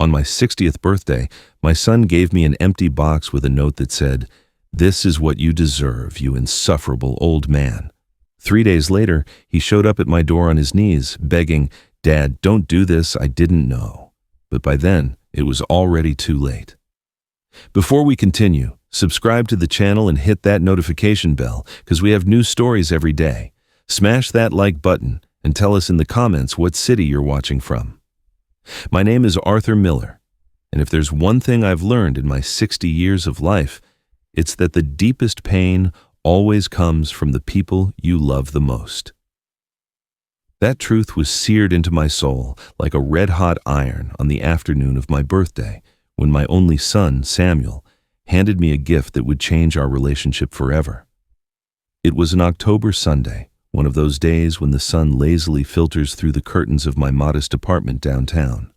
On my 60th birthday, my son gave me an empty box with a note that said, "This is what you deserve, you insufferable old man." 3 days later, he showed up at my door on his knees, begging, "Dad, don't do this, I didn't know." But by then, it was already too late. Before we continue, subscribe to the channel and hit that notification bell, because we have new stories every day. Smash that like button and tell us in the comments what city you're watching from. My name is Arthur Miller, and if there's one thing I've learned in my 60 years of life, it's that the deepest pain always comes from the people you love the most. That truth was seared into my soul like a red-hot iron on the afternoon of my birthday, when my only son, Samuel, handed me a gift that would change our relationship forever. It was an October Sunday, one of those days when the sun lazily filters through the curtains of my modest apartment downtown.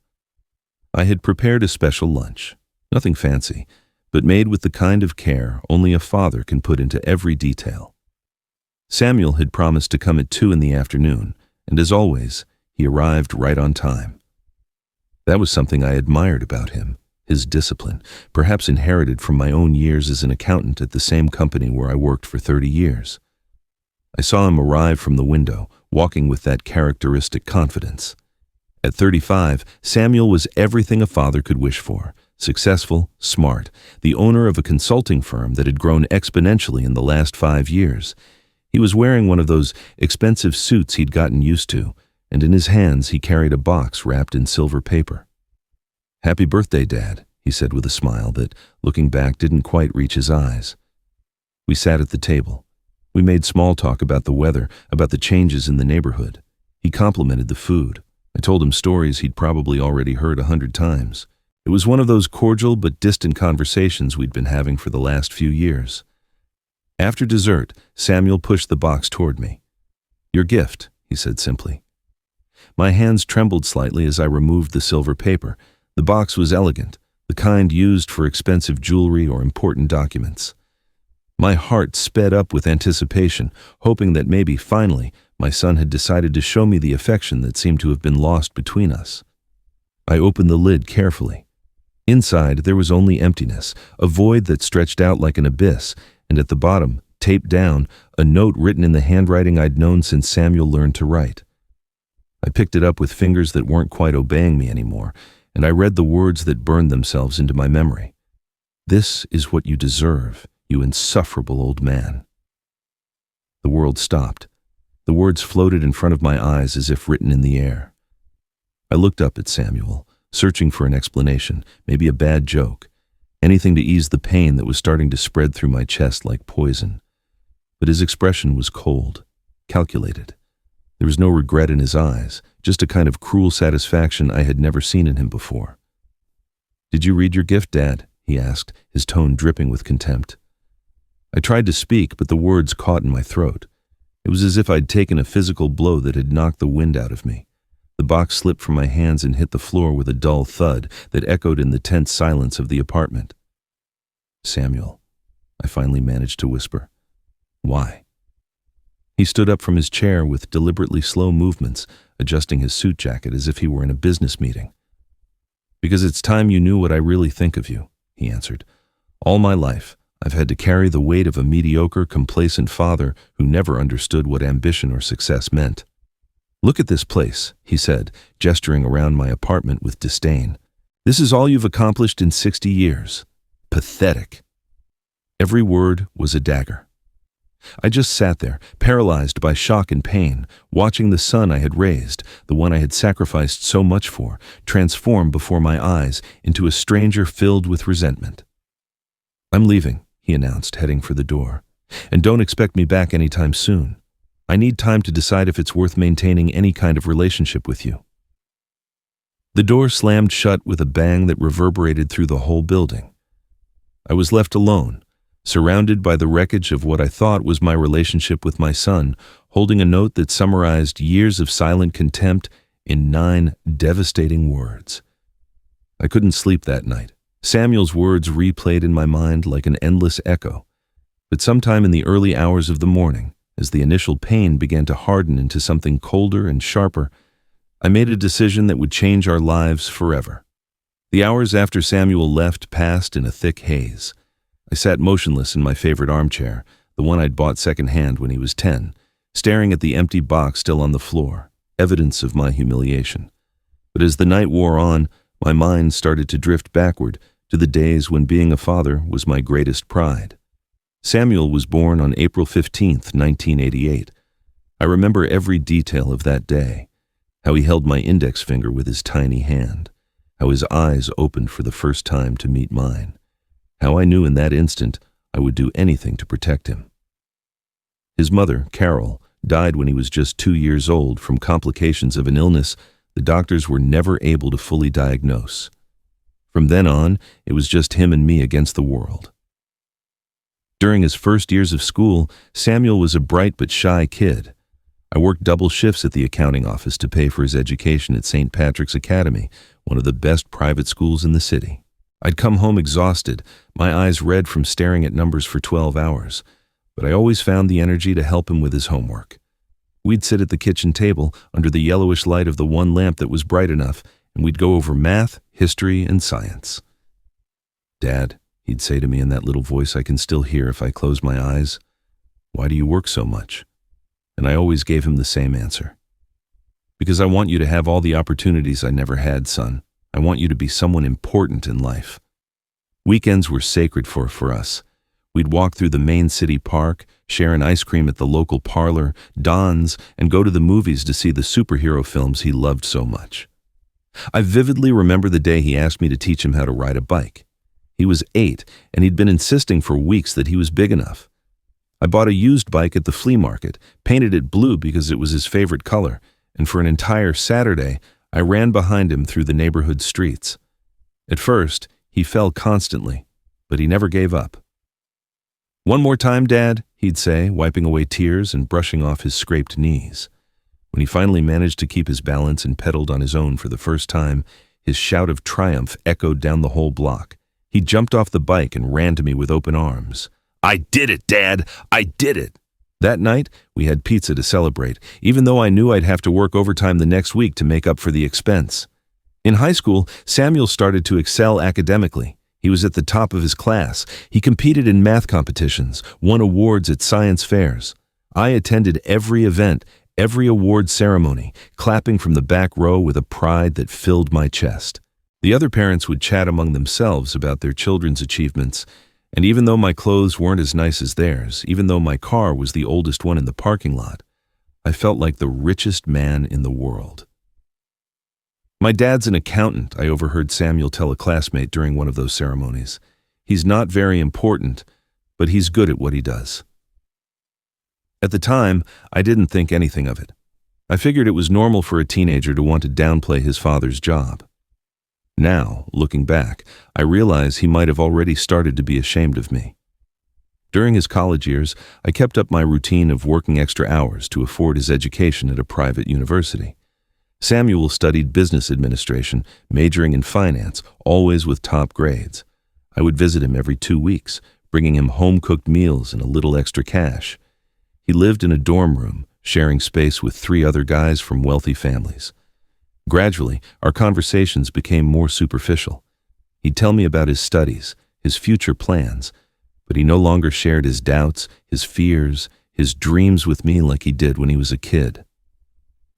I had prepared a special lunch, nothing fancy, but made with the kind of care only a father can put into every detail. Samuel had promised to come at 2 in the afternoon, and as always, he arrived right on time. That was something I admired about him, his discipline, perhaps inherited from my own years as an accountant at the same company where I worked for 30 years. I saw him arrive from the window, walking with that characteristic confidence. At 35, Samuel was everything a father could wish for: successful, smart, the owner of a consulting firm that had grown exponentially in the last 5 years. He was wearing one of those expensive suits he'd gotten used to, and in his hands he carried a box wrapped in silver paper. "Happy birthday, Dad," he said with a smile that, looking back, didn't quite reach his eyes. We sat at the table. We made small talk about the weather, about the changes in the neighborhood. He complimented the food. I told him stories he'd probably already heard 100 times. It was one of those cordial but distant conversations we'd been having for the last few years. After dessert, Samuel pushed the box toward me. "Your gift," he said simply. My hands trembled slightly as I removed the silver paper. The box was elegant, the kind used for expensive jewelry or important documents. My heart sped up with anticipation, hoping that maybe, finally, my son had decided to show me the affection that seemed to have been lost between us. I opened the lid carefully. Inside, there was only emptiness, a void that stretched out like an abyss, and at the bottom, taped down, a note written in the handwriting I'd known since Samuel learned to write. I picked it up with fingers that weren't quite obeying me anymore, and I read the words that burned themselves into my memory. "This is what you deserve, you insufferable old man." The world stopped. The words floated in front of my eyes as if written in the air. I looked up at Samuel, searching for an explanation, maybe a bad joke, anything to ease the pain that was starting to spread through my chest like poison. But his expression was cold, calculated. There was no regret in his eyes, just a kind of cruel satisfaction I had never seen in him before. "Did you read your gift, Dad?" he asked, his tone dripping with contempt. I tried to speak, but the words caught in my throat. It was as if I'd taken a physical blow that had knocked the wind out of me. The box slipped from my hands and hit the floor with a dull thud that echoed in the tense silence of the apartment. "Samuel," I finally managed to whisper. "Why?" He stood up from his chair with deliberately slow movements, adjusting his suit jacket as if he were in a business meeting. "Because it's time you knew what I really think of you," he answered. "All my life, I've had to carry the weight of a mediocre, complacent father who never understood what ambition or success meant. Look at this place," he said, gesturing around my apartment with disdain. "This is all you've accomplished in 60 years. Pathetic." Every word was a dagger. I just sat there, paralyzed by shock and pain, watching the son I had raised, the one I had sacrificed so much for, transform before my eyes into a stranger filled with resentment. "I'm leaving," he announced, heading for the door. "And don't expect me back anytime soon. I need time to decide if it's worth maintaining any kind of relationship with you." The door slammed shut with a bang that reverberated through the whole building. I was left alone, surrounded by the wreckage of what I thought was my relationship with my son, holding a note that summarized years of silent contempt in 9 devastating words. I couldn't sleep that night. Samuel's words replayed in my mind like an endless echo. But sometime in the early hours of the morning, as the initial pain began to harden into something colder and sharper, I made a decision that would change our lives forever. The hours after Samuel left passed in a thick haze. I sat motionless in my favorite armchair, the one I'd bought secondhand when he was 10, staring at the empty box still on the floor, evidence of my humiliation. But as the night wore on, my mind started to drift backward to the days when being a father was my greatest pride. Samuel was born on April 15th, 1988. I remember every detail of that day, how he held my index finger with his tiny hand, how his eyes opened for the first time to meet mine, how I knew in that instant I would do anything to protect him. His mother, Carol, died when he was just 2 years old from complications of an illness the doctors were never able to fully diagnose. From then on, it was just him and me against the world. During his first years of school, Samuel was a bright but shy kid. I worked double shifts at the accounting office to pay for his education at St. Patrick's Academy, one of the best private schools in the city. I'd come home exhausted, my eyes red from staring at numbers for 12 hours, but I always found the energy to help him with his homework. We'd sit at the kitchen table under the yellowish light of the one lamp that was bright enough, and we'd go over math, history, and science. "Dad," he'd say to me in that little voice I can still hear if I close my eyes, "why do you work so much?" And I always gave him the same answer. "Because I want you to have all the opportunities I never had, son. I want you to be someone important in life." Weekends were sacred for us. We'd walk through the main city park, share an ice cream at the local parlor, Don's, and go to the movies to see the superhero films he loved so much. I vividly remember the day he asked me to teach him how to ride a bike. He was 8, and he'd been insisting for weeks that he was big enough. I bought a used bike at the flea market, painted it blue because it was his favorite color, and for an entire Saturday, I ran behind him through the neighborhood streets. At first, he fell constantly, but he never gave up. "One more time, Dad," he'd say, wiping away tears and brushing off his scraped knees. When he finally managed to keep his balance and pedaled on his own for the first time, his shout of triumph echoed down the whole block. He jumped off the bike and ran to me with open arms. "I did it, Dad! I did it!" That night, we had pizza to celebrate, even though I knew I'd have to work overtime the next week to make up for the expense. In high school, Samuel started to excel academically. He was at the top of his class. He competed in math competitions, won awards at science fairs. I attended every event, every award ceremony, clapping from the back row with a pride that filled my chest. The other parents would chat among themselves about their children's achievements, and even though my clothes weren't as nice as theirs, even though my car was the oldest one in the parking lot, I felt like the richest man in the world. "My dad's an accountant," I overheard Samuel tell a classmate during one of those ceremonies. "He's not very important, but he's good at what he does." At the time, I didn't think anything of it. I figured it was normal for a teenager to want to downplay his father's job. Now, looking back, I realize he might have already started to be ashamed of me. During his college years, I kept up my routine of working extra hours to afford his education at a private university. Samuel studied business administration, majoring in finance, always with top grades. I would visit him every 2 weeks, bringing him home-cooked meals and a little extra cash. He lived in a dorm room, sharing space with 3 other guys from wealthy families. Gradually, our conversations became more superficial. He'd tell me about his studies, his future plans, but he no longer shared his doubts, his fears, his dreams with me like he did when he was a kid.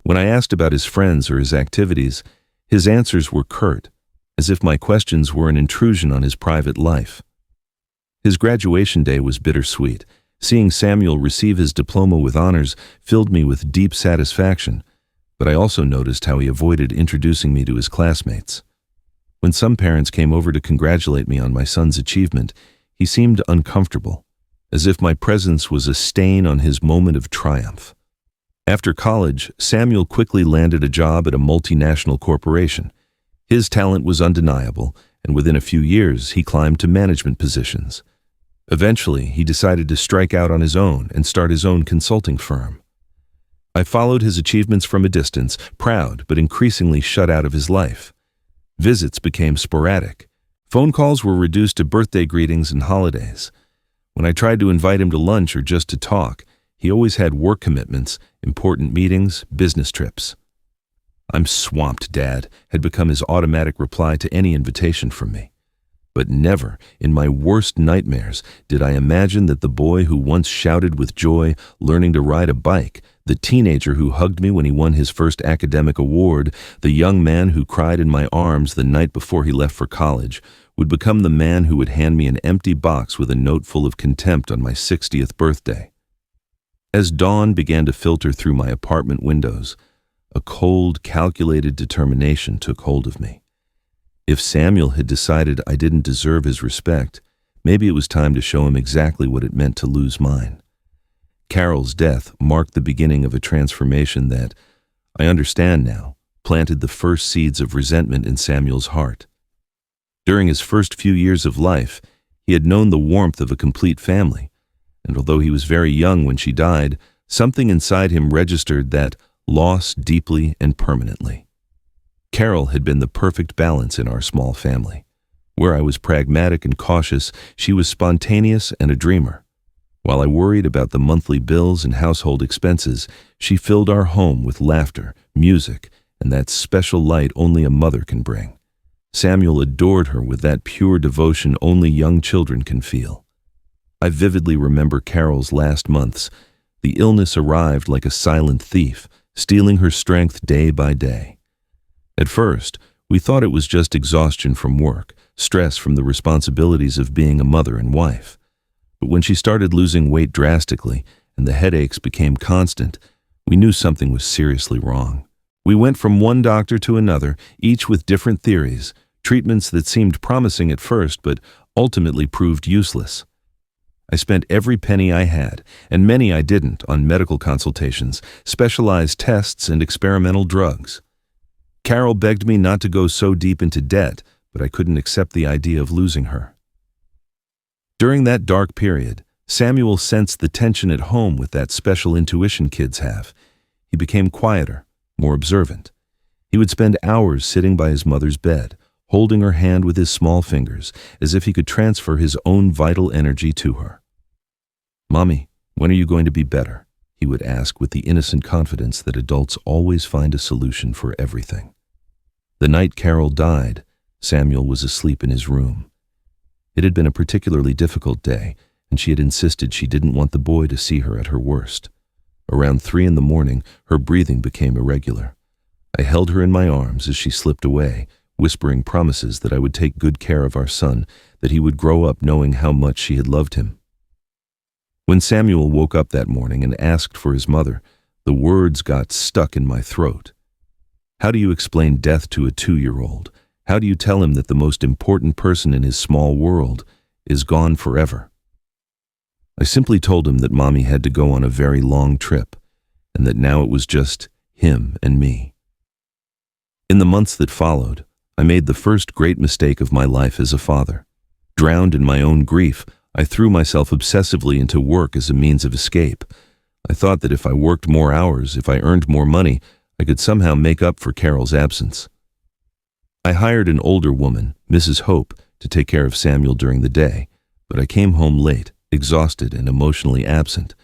When I asked about his friends or his activities, his answers were curt, as if my questions were an intrusion on his private life. His graduation day was bittersweet. Seeing Samuel receive his diploma with honors filled me with deep satisfaction, but I also noticed how he avoided introducing me to his classmates. When some parents came over to congratulate me on my son's achievement, he seemed uncomfortable, as if my presence was a stain on his moment of triumph. After college, Samuel quickly landed a job at a multinational corporation. His talent was undeniable, and within a few years, he climbed to management positions. Eventually, he decided to strike out on his own and start his own consulting firm. I followed his achievements from a distance, proud but increasingly shut out of his life. Visits became sporadic. Phone calls were reduced to birthday greetings and holidays. When I tried to invite him to lunch or just to talk, he always had work commitments, important meetings, business trips. "I'm swamped, Dad," had become his automatic reply to any invitation from me. But never, in my worst nightmares, did I imagine that the boy who once shouted with joy, learning to ride a bike, the teenager who hugged me when he won his first academic award, the young man who cried in my arms the night before he left for college, would become the man who would hand me an empty box with a note full of contempt on my 60th birthday. As dawn began to filter through my apartment windows, a cold, calculated determination took hold of me. If Samuel had decided I didn't deserve his respect, maybe it was time to show him exactly what it meant to lose mine. Carol's death marked the beginning of a transformation that, I understand now, planted the first seeds of resentment in Samuel's heart. During his first few years of life, he had known the warmth of a complete family, and although he was very young when she died, something inside him registered that loss deeply and permanently. Carol had been the perfect balance in our small family. Where I was pragmatic and cautious, she was spontaneous and a dreamer. While I worried about the monthly bills and household expenses, she filled our home with laughter, music, and that special light only a mother can bring. Samuel adored her with that pure devotion only young children can feel. I vividly remember Carol's last months. The illness arrived like a silent thief, stealing her strength day by day. At first, we thought it was just exhaustion from work, stress from the responsibilities of being a mother and wife. But when she started losing weight drastically and the headaches became constant, we knew something was seriously wrong. We went from one doctor to another, each with different theories, treatments that seemed promising at first but ultimately proved useless. I spent every penny I had, and many I didn't, on medical consultations, specialized tests, and experimental drugs. Carol begged me not to go so deep into debt, but I couldn't accept the idea of losing her. During that dark period, Samuel sensed the tension at home with that special intuition kids have. He became quieter, more observant. He would spend hours sitting by his mother's bed, holding her hand with his small fingers, as if he could transfer his own vital energy to her. "Mommy, when are you going to be better?" he would ask with the innocent confidence that adults always find a solution for everything. The night Carol died, Samuel was asleep in his room. It had been a particularly difficult day, and she had insisted she didn't want the boy to see her at her worst. Around 3 a.m, her breathing became irregular. I held her in my arms as she slipped away, whispering promises that I would take good care of our son, that he would grow up knowing how much she had loved him. When Samuel woke up that morning and asked for his mother, the words got stuck in my throat. How do you explain death to a 2-year-old? How do you tell him that the most important person in his small world is gone forever? I simply told him that Mommy had to go on a very long trip, and that now it was just him and me. In the months that followed, I made the first great mistake of my life as a father. Drowned in my own grief, I threw myself obsessively into work as a means of escape. I thought that if I worked more hours, if I earned more money, I could somehow make up for Carol's absence. I hired an older woman, Mrs. Hope, to take care of Samuel during the day, but I came home late, exhausted and emotionally absent.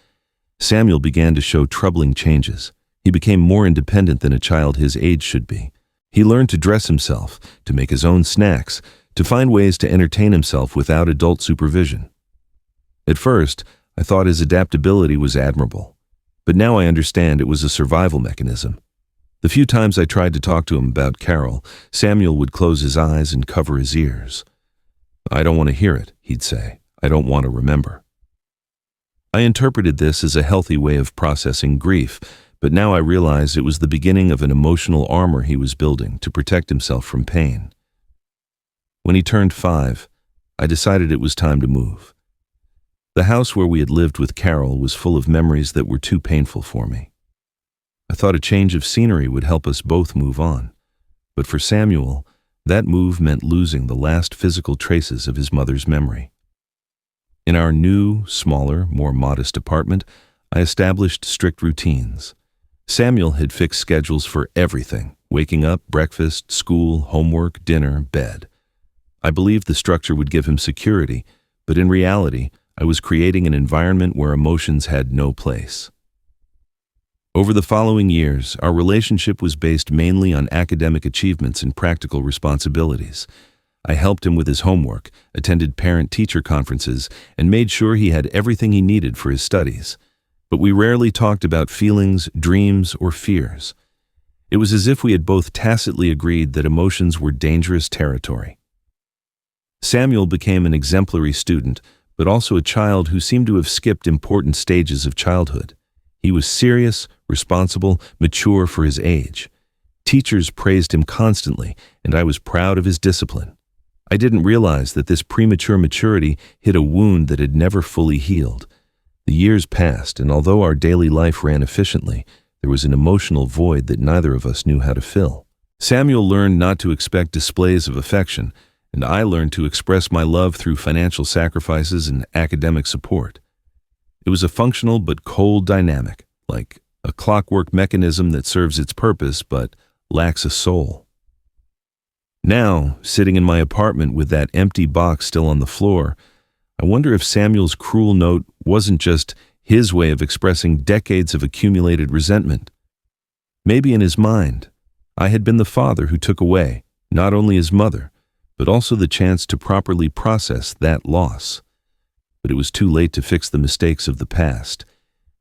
Samuel began to show troubling changes. He became more independent than a child his age should be. He learned to dress himself, to make his own snacks, to find ways to entertain himself without adult supervision. At first, I thought his adaptability was admirable, but now I understand it was a survival mechanism. The few times I tried to talk to him about Carol, Samuel would close his eyes and cover his ears. "I don't want to hear it," he'd say. "I don't want to remember." I interpreted this as a healthy way of processing grief, but now I realized it was the beginning of an emotional armor he was building to protect himself from pain. When he turned 5, I decided it was time to move. The house where we had lived with Carol was full of memories that were too painful for me. I thought a change of scenery would help us both move on, but for Samuel, that move meant losing the last physical traces of his mother's memory. In our new, smaller, more modest apartment, I established strict routines. Samuel had fixed schedules for everything: waking up, breakfast, school, homework, dinner, bed. I believed the structure would give him security, but in reality, I was creating an environment where emotions had no place. Over the following years, our relationship was based mainly on academic achievements and practical responsibilities. I helped him with his homework, attended parent-teacher conferences, and made sure he had everything he needed for his studies. But we rarely talked about feelings, dreams, or fears. It was as if we had both tacitly agreed that emotions were dangerous territory. Samuel became an exemplary student, but also a child who seemed to have skipped important stages of childhood. He was serious, responsible, mature for his age. Teachers praised him constantly, and I was proud of his discipline. I didn't realize that this premature maturity hid a wound that had never fully healed. The years passed, and although our daily life ran efficiently, there was an emotional void that neither of us knew how to fill. Samuel learned not to expect displays of affection, and I learned to express my love through financial sacrifices and academic support. It was a functional but cold dynamic, like a clockwork mechanism that serves its purpose but lacks a soul. Now, sitting in my apartment with that empty box still on the floor, I wonder if Samuel's cruel note wasn't just his way of expressing decades of accumulated resentment. Maybe in his mind, I had been the father who took away not only his mother, but also the chance to properly process that loss. But it was too late to fix the mistakes of the past.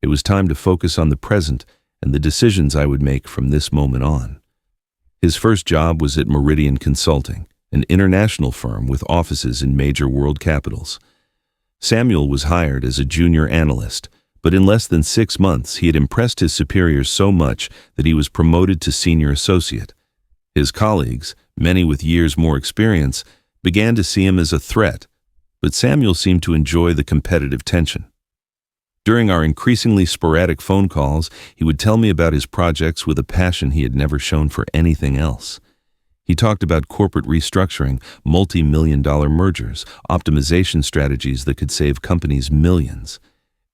It was time to focus on the present and the decisions I would make from this moment on. His first job was at Meridian Consulting, an international firm with offices in major world capitals. Samuel was hired as a junior analyst, but in less than 6 months he had impressed his superiors so much that he was promoted to senior associate. His colleagues, many with years more experience, began to see him as a threat, but Samuel seemed to enjoy the competitive tension. During our increasingly sporadic phone calls, he would tell me about his projects with a passion he had never shown for anything else. He talked about corporate restructuring, multi-million-dollar mergers, optimization strategies that could save companies millions.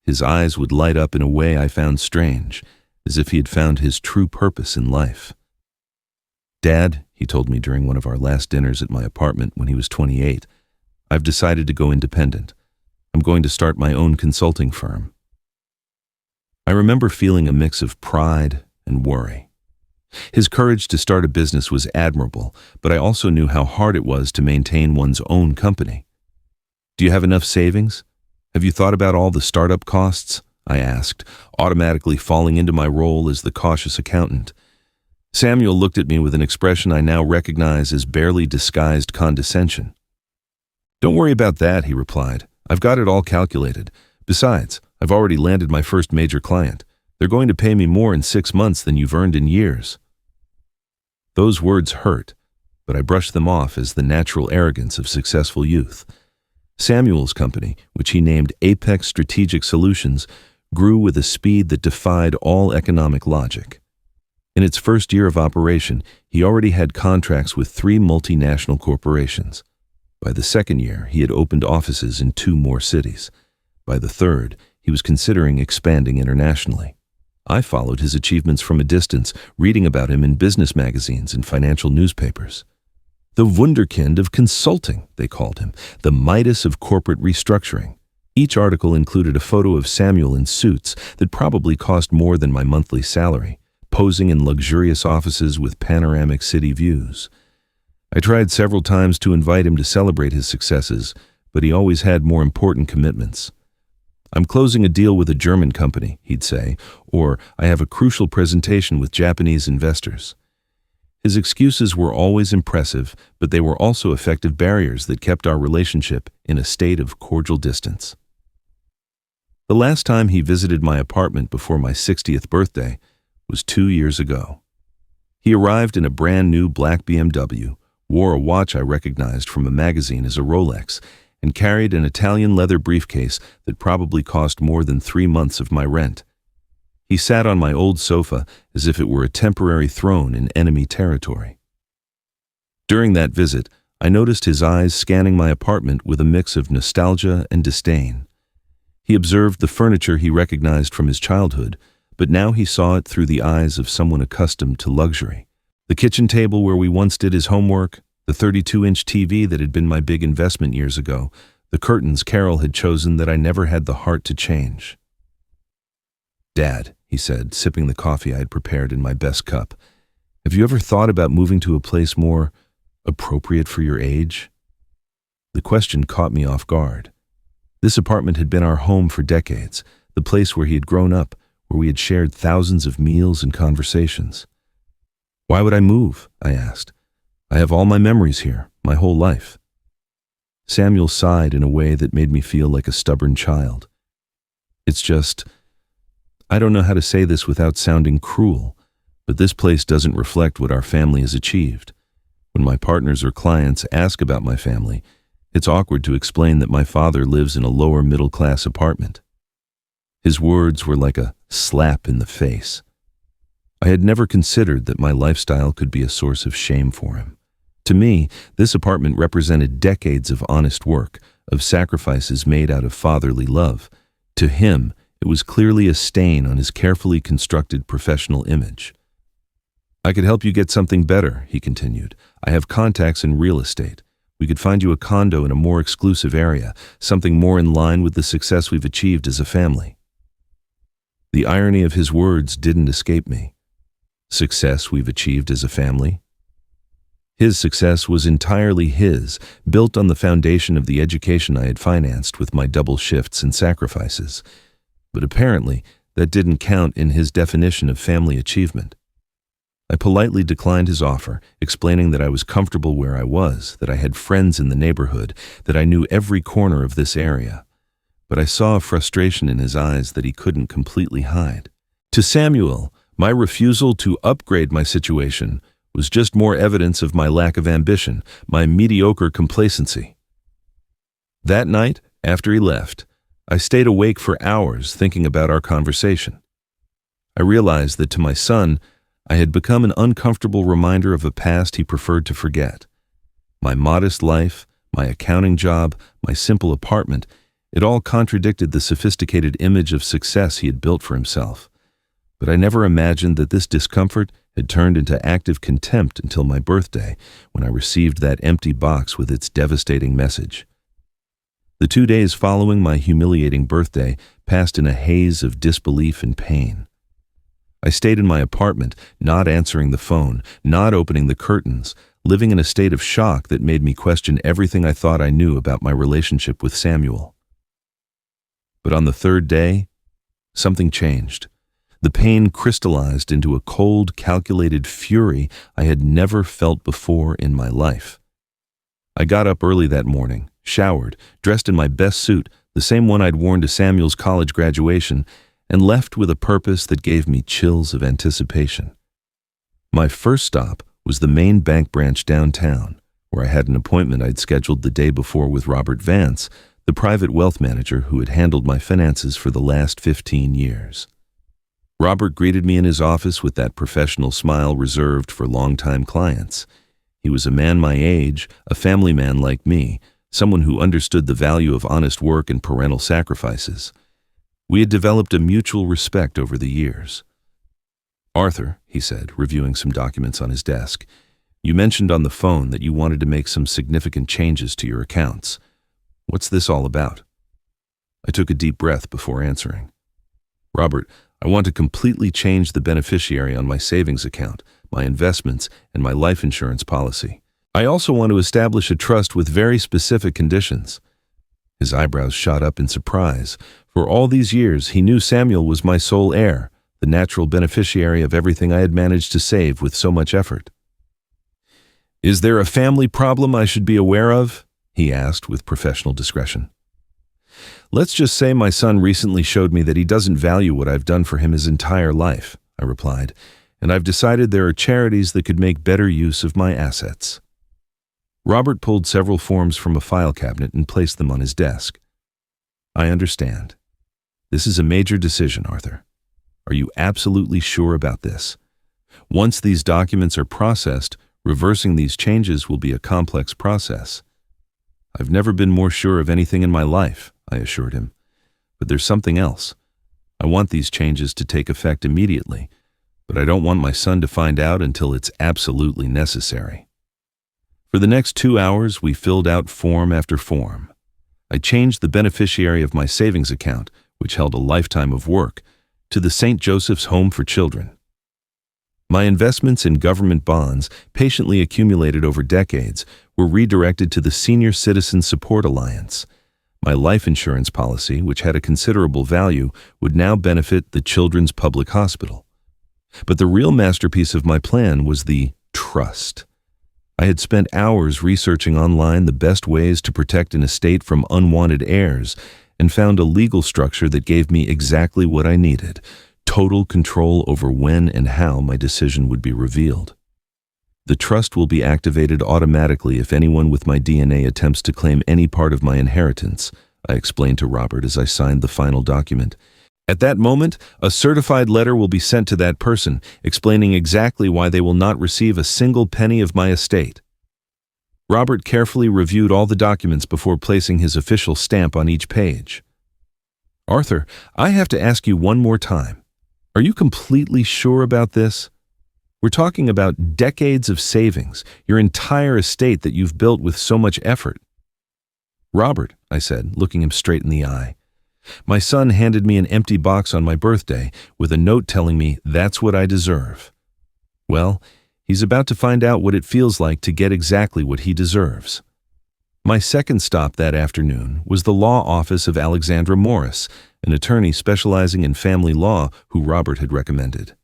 His eyes would light up in a way I found strange, as if he had found his true purpose in life. "Dad," he told me during one of our last dinners at my apartment when he was 28, "I've decided to go independent. I'm going to start my own consulting firm." I remember feeling a mix of pride and worry. His courage to start a business was admirable, but I also knew how hard it was to maintain one's own company. "Do you have enough savings? Have you thought about all the startup costs?" I asked, automatically falling into my role as the cautious accountant. Samuel looked at me with an expression I now recognize as barely disguised condescension. "Don't worry about that," he replied. "I've got it all calculated. Besides, I've already landed my first major client. They're going to pay me more in 6 months than you've earned in years." Those words hurt, but I brushed them off as the natural arrogance of successful youth. Samuel's company, which he named Apex Strategic Solutions, grew with a speed that defied all economic logic. In its first year of operation, he already had contracts with 3 multinational corporations. By the second year, he had opened offices in 2 more cities. By the third, he was considering expanding internationally. I followed his achievements from a distance, reading about him in business magazines and financial newspapers. The wunderkind of consulting, they called him, the Midas of corporate restructuring. Each article included a photo of Samuel in suits that probably cost more than my monthly salary, posing in luxurious offices with panoramic city views. I tried several times to invite him to celebrate his successes, but he always had more important commitments. "I'm closing a deal with a German company," he'd say, or "I have a crucial presentation with Japanese investors." His excuses were always impressive, but they were also effective barriers that kept our relationship in a state of cordial distance. The last time he visited my apartment before my 60th birthday was 2 years ago. He arrived in a brand new black BMW, wore a watch I recognized from a magazine as a Rolex, and carried an Italian leather briefcase that probably cost more than 3 months of my rent. He sat on my old sofa as if it were a temporary throne in enemy territory. During that visit, I noticed his eyes scanning my apartment with a mix of nostalgia and disdain. He observed the furniture he recognized from his childhood, but now he saw it through the eyes of someone accustomed to luxury. The kitchen table where we once did his homework, the 32-inch TV that had been my big investment years ago, the curtains Carol had chosen that I never had the heart to change. "Dad," he said, sipping the coffee I had prepared in my best cup. Have you ever thought about moving to a place more appropriate for your age? The question caught me off guard. This apartment had been our home for decades, the place where he had grown up, where we had shared thousands of meals and conversations. Why would I move? I asked. I have all my memories here, my whole life. Samuel sighed in a way that made me feel like a stubborn child. It's just, I don't know how to say this without sounding cruel, but this place doesn't reflect what our family has achieved. When my partners or clients ask about my family, it's awkward to explain that my father lives in a lower middle-class apartment. His words were like a slap in the face. I had never considered that my lifestyle could be a source of shame for him. To me, this apartment represented decades of honest work, of sacrifices made out of fatherly love. To him, it was clearly a stain on his carefully constructed professional image. I could help you get something better, he continued. I have contacts in real estate. We could find you a condo in a more exclusive area, something more in line with the success we've achieved as a family. The irony of his words didn't escape me. Success we've achieved as a family? His success was entirely his, built on the foundation of the education I had financed with my double shifts and sacrifices. But apparently, that didn't count in his definition of family achievement. I politely declined his offer, explaining that I was comfortable where I was, that I had friends in the neighborhood, that I knew every corner of this area. But I saw a frustration in his eyes that he couldn't completely hide. To Samuel, my refusal to upgrade my situation was just more evidence of my lack of ambition, my mediocre complacency. That night, after he left, I stayed awake for hours thinking about our conversation. I realized that to my son, I had become an uncomfortable reminder of a past he preferred to forget. My modest life, my accounting job, my simple apartment, it all contradicted the sophisticated image of success he had built for himself. But I never imagined that this discomfort had turned into active contempt until my birthday, when I received that empty box with its devastating message. The 2 days following my humiliating birthday passed in a haze of disbelief and pain. I stayed in my apartment, not answering the phone, not opening the curtains, living in a state of shock that made me question everything I thought I knew about my relationship with Samuel. But on the third day, something changed. The pain crystallized into a cold, calculated fury I had never felt before in my life. I got up early that morning, showered, dressed in my best suit, the same one I'd worn to Samuel's college graduation, and left with a purpose that gave me chills of anticipation. My first stop was the main bank branch downtown, where I had an appointment I'd scheduled the day before with Robert Vance, the private wealth manager who had handled my finances for the last 15 years. Robert greeted me in his office with that professional smile reserved for longtime clients. He was a man my age, a family man like me, someone who understood the value of honest work and parental sacrifices. We had developed a mutual respect over the years. "Arthur," he said, reviewing some documents on his desk, "you mentioned on the phone that you wanted to make some significant changes to your accounts. What's this all about?" I took a deep breath before answering. "Robert, I want to completely change the beneficiary on my savings account, my investments, and my life insurance policy. I also want to establish a trust with very specific conditions." His eyebrows shot up in surprise. For all these years, he knew Samuel was my sole heir, the natural beneficiary of everything I had managed to save with so much effort. "Is there a family problem I should be aware of?" he asked with professional discretion. "Let's just say my son recently showed me that he doesn't value what I've done for him his entire life," I replied, "and I've decided there are charities that could make better use of my assets." Robert pulled several forms from a file cabinet and placed them on his desk. "I understand. This is a major decision, Arthur. Are you absolutely sure about this? Once these documents are processed, reversing these changes will be a complex process." "I've never been more sure of anything in my life," I assured him. "But there's something else. I want these changes to take effect immediately, but I don't want my son to find out until it's absolutely necessary." For the next 2 hours, we filled out form after form. I changed the beneficiary of my savings account, which held a lifetime of work, to the St. Joseph's Home for Children. My investments in government bonds, patiently accumulated over decades, were redirected to the Senior Citizen Support Alliance. My life insurance policy, which had a considerable value, would now benefit the Children's Public Hospital. But the real masterpiece of my plan was the trust. I had spent hours researching online the best ways to protect an estate from unwanted heirs and found a legal structure that gave me exactly what I needed: total control over when and how my decision would be revealed. The trust will be activated automatically if anyone with my DNA attempts to claim any part of my inheritance, I explained to Robert as I signed the final document. At that moment, a certified letter will be sent to that person, explaining exactly why they will not receive a single penny of my estate. Robert carefully reviewed all the documents before placing his official stamp on each page. Arthur, I have to ask you one more time. Are you completely sure about this? We're talking about decades of savings, your entire estate that you've built with so much effort. Robert, I said, looking him straight in the eye, my son handed me an empty box on my birthday with a note telling me that's what I deserve. Well, he's about to find out what it feels like to get exactly what he deserves. My second stop that afternoon was the law office of Alexandra Morris, an attorney specializing in family law who Robert had recommended.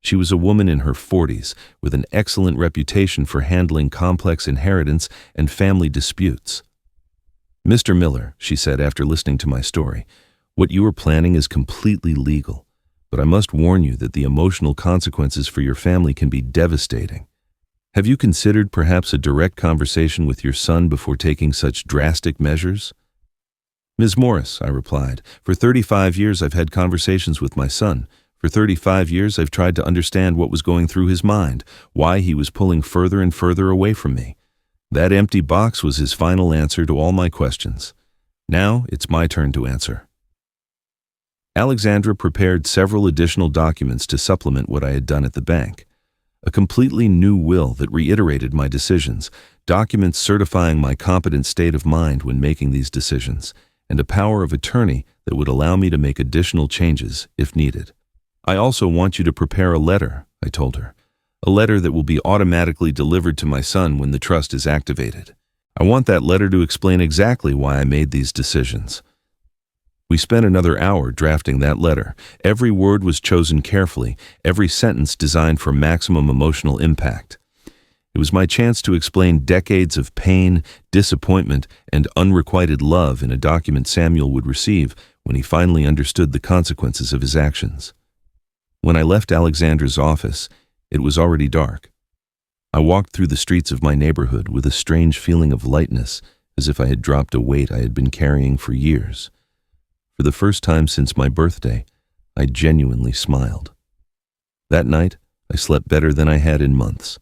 She was a woman in her 40s with an excellent reputation for handling complex inheritance and family disputes. Mr. Miller, she said after listening to my story, what you are planning is completely legal, but I must warn you that the emotional consequences for your family can be devastating. Have you considered perhaps a direct conversation with your son before taking such drastic measures? Ms. Morris, I replied, for 35 years I've had conversations with my son. For 35 years I've tried to understand what was going through his mind, why he was pulling further and further away from me. That empty box was his final answer to all my questions. Now it's my turn to answer. Alexandra prepared several additional documents to supplement what I had done at the bank. A completely new will that reiterated my decisions, documents certifying my competent state of mind when making these decisions, and a power of attorney that would allow me to make additional changes if needed. I also want you to prepare a letter, I told her. A letter that will be automatically delivered to my son when the trust is activated. I want that letter to explain exactly why I made these decisions. We spent another hour drafting that letter. Every word was chosen carefully, every sentence designed for maximum emotional impact. It was my chance to explain decades of pain, disappointment, and unrequited love in a document Samuel would receive when he finally understood the consequences of his actions. When I left Alexandra's office, it was already dark. I walked through the streets of my neighborhood with a strange feeling of lightness, as if I had dropped a weight I had been carrying for years. For the first time since my birthday, I genuinely smiled. That night, I slept better than I had in months.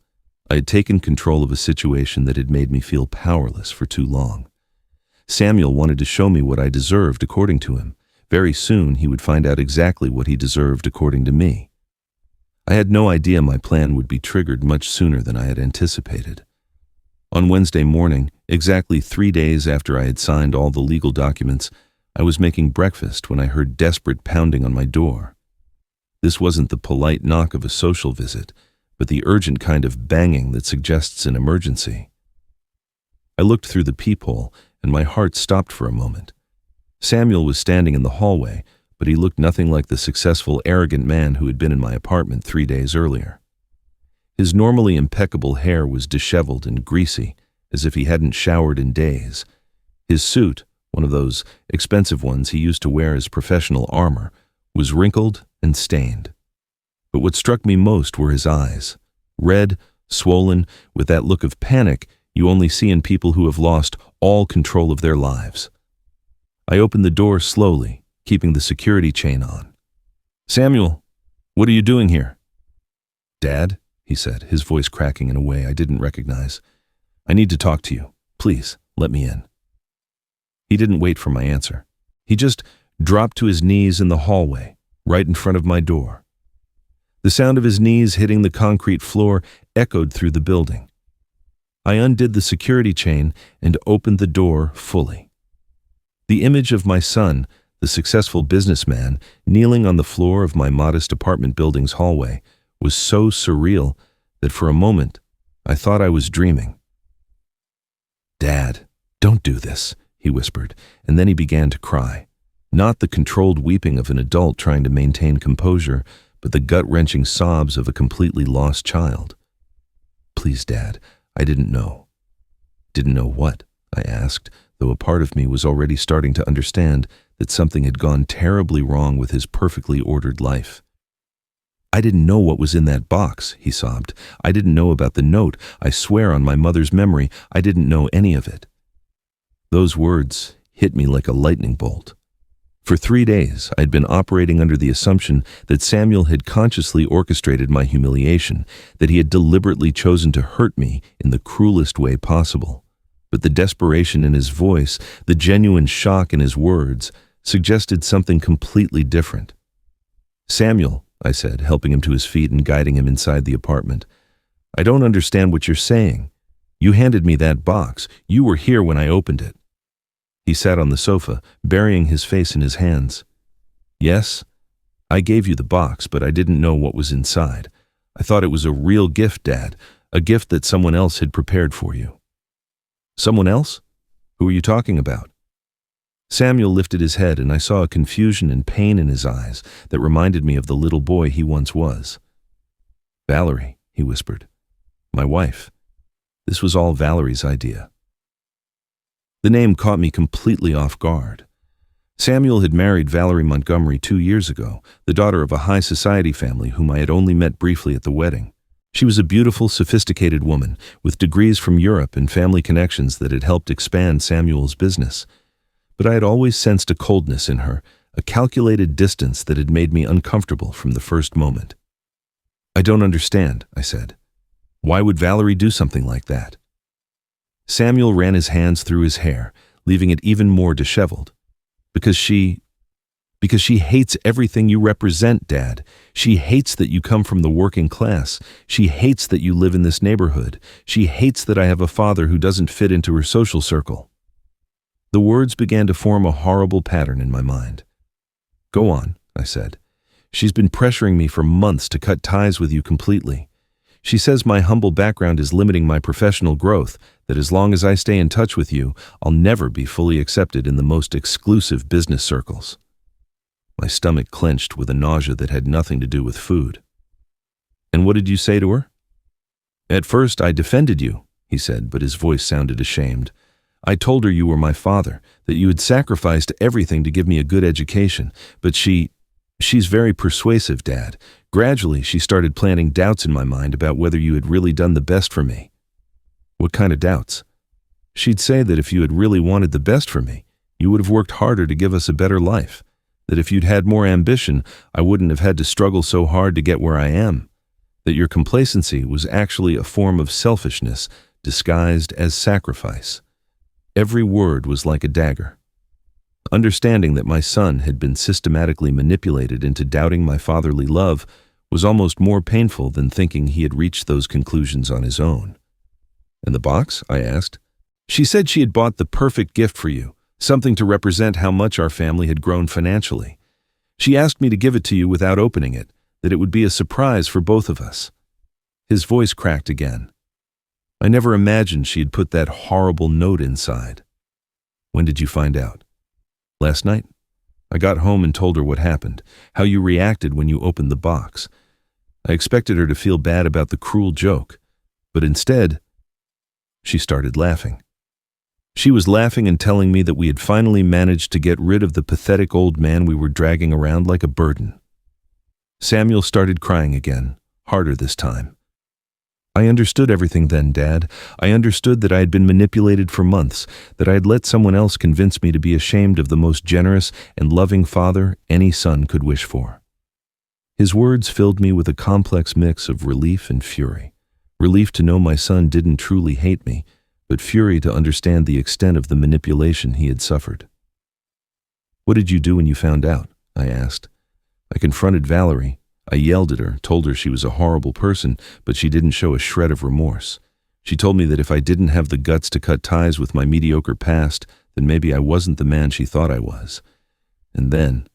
I had taken control of a situation that had made me feel powerless for too long. Samuel wanted to show me what I deserved according to him. Very soon, he would find out exactly what he deserved according to me. I had no idea my plan would be triggered much sooner than I had anticipated. On Wednesday morning, exactly 3 days after I had signed all the legal documents, I was making breakfast when I heard desperate pounding on my door. This wasn't the polite knock of a social visit, but the urgent kind of banging that suggests an emergency. I looked through the peephole, and my heart stopped for a moment. Samuel was standing in the hallway, but he looked nothing like the successful, arrogant man who had been in my apartment 3 days earlier. His normally impeccable hair was disheveled and greasy, as if he hadn't showered in days. His suit, one of those expensive ones he used to wear as professional armor, was wrinkled and stained. But what struck me most were his eyes, red, swollen, with that look of panic you only see in people who have lost all control of their lives. I opened the door slowly, keeping the security chain on. "Samuel, what are you doing here?" "Dad," he said, his voice cracking in a way I didn't recognize. "I need to talk to you. Please, let me in." He didn't wait for my answer. He just dropped to his knees in the hallway, right in front of my door. The sound of his knees hitting the concrete floor echoed through the building. I undid the security chain and opened the door fully. The image of my son, the successful businessman, kneeling on the floor of my modest apartment building's hallway, was so surreal that for a moment I thought I was dreaming. "Dad, don't do this," he whispered, and then he began to cry. Not the controlled weeping of an adult trying to maintain composure, but the gut-wrenching sobs of a completely lost child. "Please, Dad, I didn't know." "Didn't know what?" I asked, though a part of me was already starting to understand that something had gone terribly wrong with his perfectly ordered life. "I didn't know what was in that box," he sobbed. "I didn't know about the note. I swear on my mother's memory, I didn't know any of it." Those words hit me like a lightning bolt. For 3 days, I had been operating under the assumption that Samuel had consciously orchestrated my humiliation, that he had deliberately chosen to hurt me in the cruelest way possible. But the desperation in his voice, the genuine shock in his words, suggested something completely different. "Samuel," I said, helping him to his feet and guiding him inside the apartment, "I don't understand what you're saying. You handed me that box. You were here when I opened it." He sat on the sofa, burying his face in his hands. "Yes, I gave you the box, but I didn't know what was inside. I thought it was a real gift, Dad, a gift that someone else had prepared for you." "Someone else? Who are you talking about?" Samuel lifted his head, and I saw a confusion and pain in his eyes that reminded me of the little boy he once was. "Valerie," he whispered. "My wife. This was all Valerie's idea." The name caught me completely off guard. Samuel had married Valerie Montgomery 2 years ago, the daughter of a high society family whom I had only met briefly at the wedding. She was a beautiful, sophisticated woman with degrees from Europe and family connections that had helped expand Samuel's business. But I had always sensed a coldness in her, a calculated distance that had made me uncomfortable from the first moment. "I don't understand," I said. "Why would Valerie do something like that?" Samuel ran his hands through his hair, leaving it even more disheveled. Because she hates everything you represent, Dad. She hates that you come from the working class. She hates that you live in this neighborhood. She hates that I have a father who doesn't fit into her social circle." The words began to form a horrible pattern in my mind. "Go on," I said. "She's been pressuring me for months to cut ties with you completely. She says my humble background is limiting my professional growth, that as long as I stay in touch with you, I'll never be fully accepted in the most exclusive business circles." My stomach clenched with a nausea that had nothing to do with food. "And what did you say to her?" "At first I defended you," he said, but his voice sounded ashamed. "I told her you were my father, that you had sacrificed everything to give me a good education, but she's very persuasive, Dad. Gradually, she started planting doubts in my mind about whether you had really done the best for me." "What kind of doubts?" "She'd say that if you had really wanted the best for me, you would have worked harder to give us a better life. That if you'd had more ambition, I wouldn't have had to struggle so hard to get where I am. That your complacency was actually a form of selfishness disguised as sacrifice." Every word was like a dagger. Understanding that my son had been systematically manipulated into doubting my fatherly love was almost more painful than thinking he had reached those conclusions on his own. "And the box?" I asked. "She said she had bought the perfect gift for you, something to represent how much our family had grown financially. She asked me to give it to you without opening it, that it would be a surprise for both of us." His voice cracked again. "I never imagined she had put that horrible note inside." "When did you find out?" "Last night. I got home and told her what happened, how you reacted when you opened the box. I expected her to feel bad about the cruel joke, but instead, she started laughing. She was laughing and telling me that we had finally managed to get rid of the pathetic old man we were dragging around like a burden." Samuel started crying again, harder this time. "I understood everything then, Dad. I understood that I had been manipulated for months, that I had let someone else convince me to be ashamed of the most generous and loving father any son could wish for." His words filled me with a complex mix of relief and fury. Relief to know my son didn't truly hate me, but fury to understand the extent of the manipulation he had suffered. "What did you do when you found out?" I asked. "I confronted Valerie. I yelled at her, told her she was a horrible person, but she didn't show a shred of remorse. She told me that if I didn't have the guts to cut ties with my mediocre past, then maybe I wasn't the man she thought I was. And then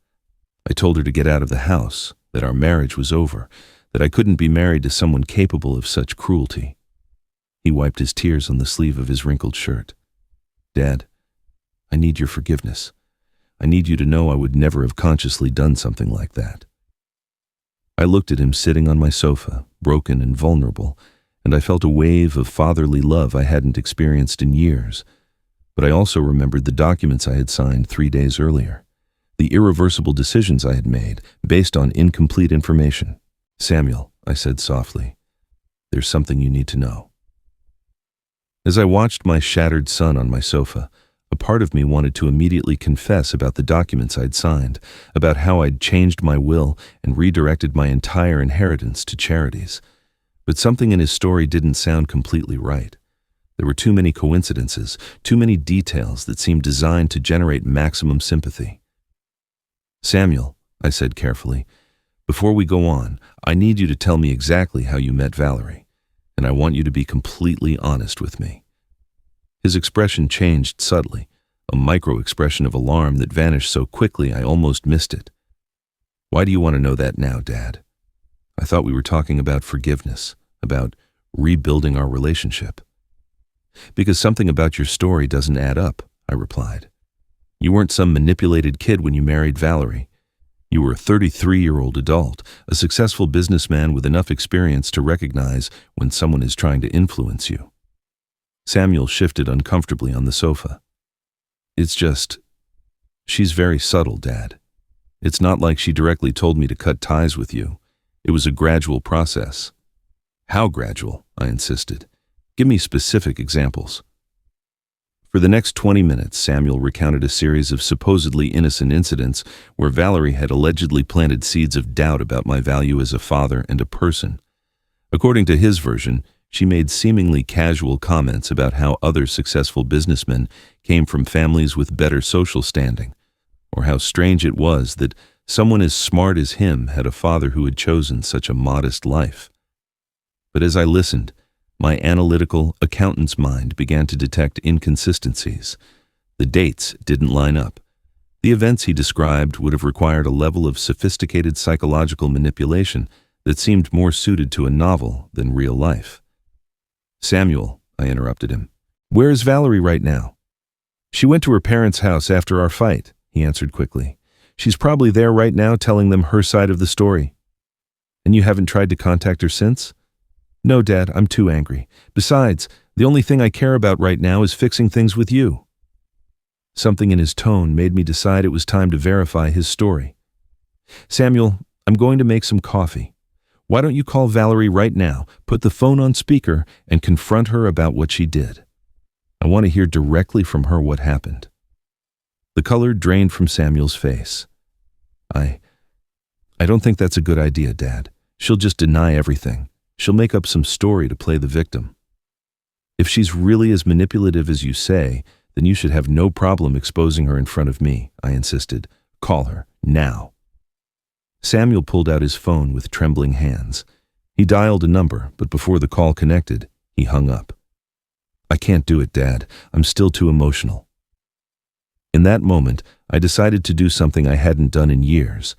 I told her to get out of the house, that our marriage was over, that I couldn't be married to someone capable of such cruelty. He wiped his tears on the sleeve of his wrinkled shirt. Dad, I need your forgiveness. I need you to know I would never have consciously done something like that. I looked at him sitting on my sofa, broken and vulnerable, and I felt a wave of fatherly love I hadn't experienced in years. But I also remembered the documents I had signed 3 days earlier, the irreversible decisions I had made based on incomplete information. Samuel, I said softly, there's something you need to know. As I watched my shattered son on my sofa, a part of me wanted to immediately confess about the documents I'd signed, about how I'd changed my will and redirected my entire inheritance to charities. But something in his story didn't sound completely right. There were too many coincidences, too many details that seemed designed to generate maximum sympathy. Samuel, I said carefully, before we go on, I need you to tell me exactly how you met Valerie, and I want you to be completely honest with me. His expression changed subtly, a micro-expression of alarm that vanished so quickly I almost missed it. Why do you want to know that now, Dad? I thought we were talking about forgiveness, about rebuilding our relationship. Because something about your story doesn't add up, I replied. You weren't some manipulated kid when you married Valerie. You were a 33-year-old adult, a successful businessman with enough experience to recognize when someone is trying to influence you. Samuel shifted uncomfortably on the sofa. It's just, she's very subtle, Dad. It's not like she directly told me to cut ties with you. It was a gradual process. How gradual? I insisted. Give me specific examples. For the next 20 minutes, Samuel recounted a series of supposedly innocent incidents where Valerie had allegedly planted seeds of doubt about my value as a father and a person. According to his version, she made seemingly casual comments about how other successful businessmen came from families with better social standing, or how strange it was that someone as smart as him had a father who had chosen such a modest life. But as I listened, my analytical accountant's mind began to detect inconsistencies. The dates didn't line up. The events he described would have required a level of sophisticated psychological manipulation that seemed more suited to a novel than real life. Samuel, I interrupted him, where is Valerie right now? She went to her parents' house after our fight, he answered quickly. She's probably there right now telling them her side of the story. And you haven't tried to contact her since? No, Dad, I'm too angry. Besides, the only thing I care about right now is fixing things with you. Something in his tone made me decide it was time to verify his story. Samuel, I'm going to make some coffee. Why don't you call Valerie right now, put the phone on speaker, and confront her about what she did? I want to hear directly from her what happened. The color drained from Samuel's face. I don't think that's a good idea, Dad. She'll just deny everything. She'll make up some story to play the victim. If she's really as manipulative as you say, then you should have no problem exposing her in front of me, I insisted. Call her, now. Samuel pulled out his phone with trembling hands. He dialed a number, but before the call connected, he hung up. I can't do it, Dad. I'm still too emotional. In that moment, I decided to do something I hadn't done in years.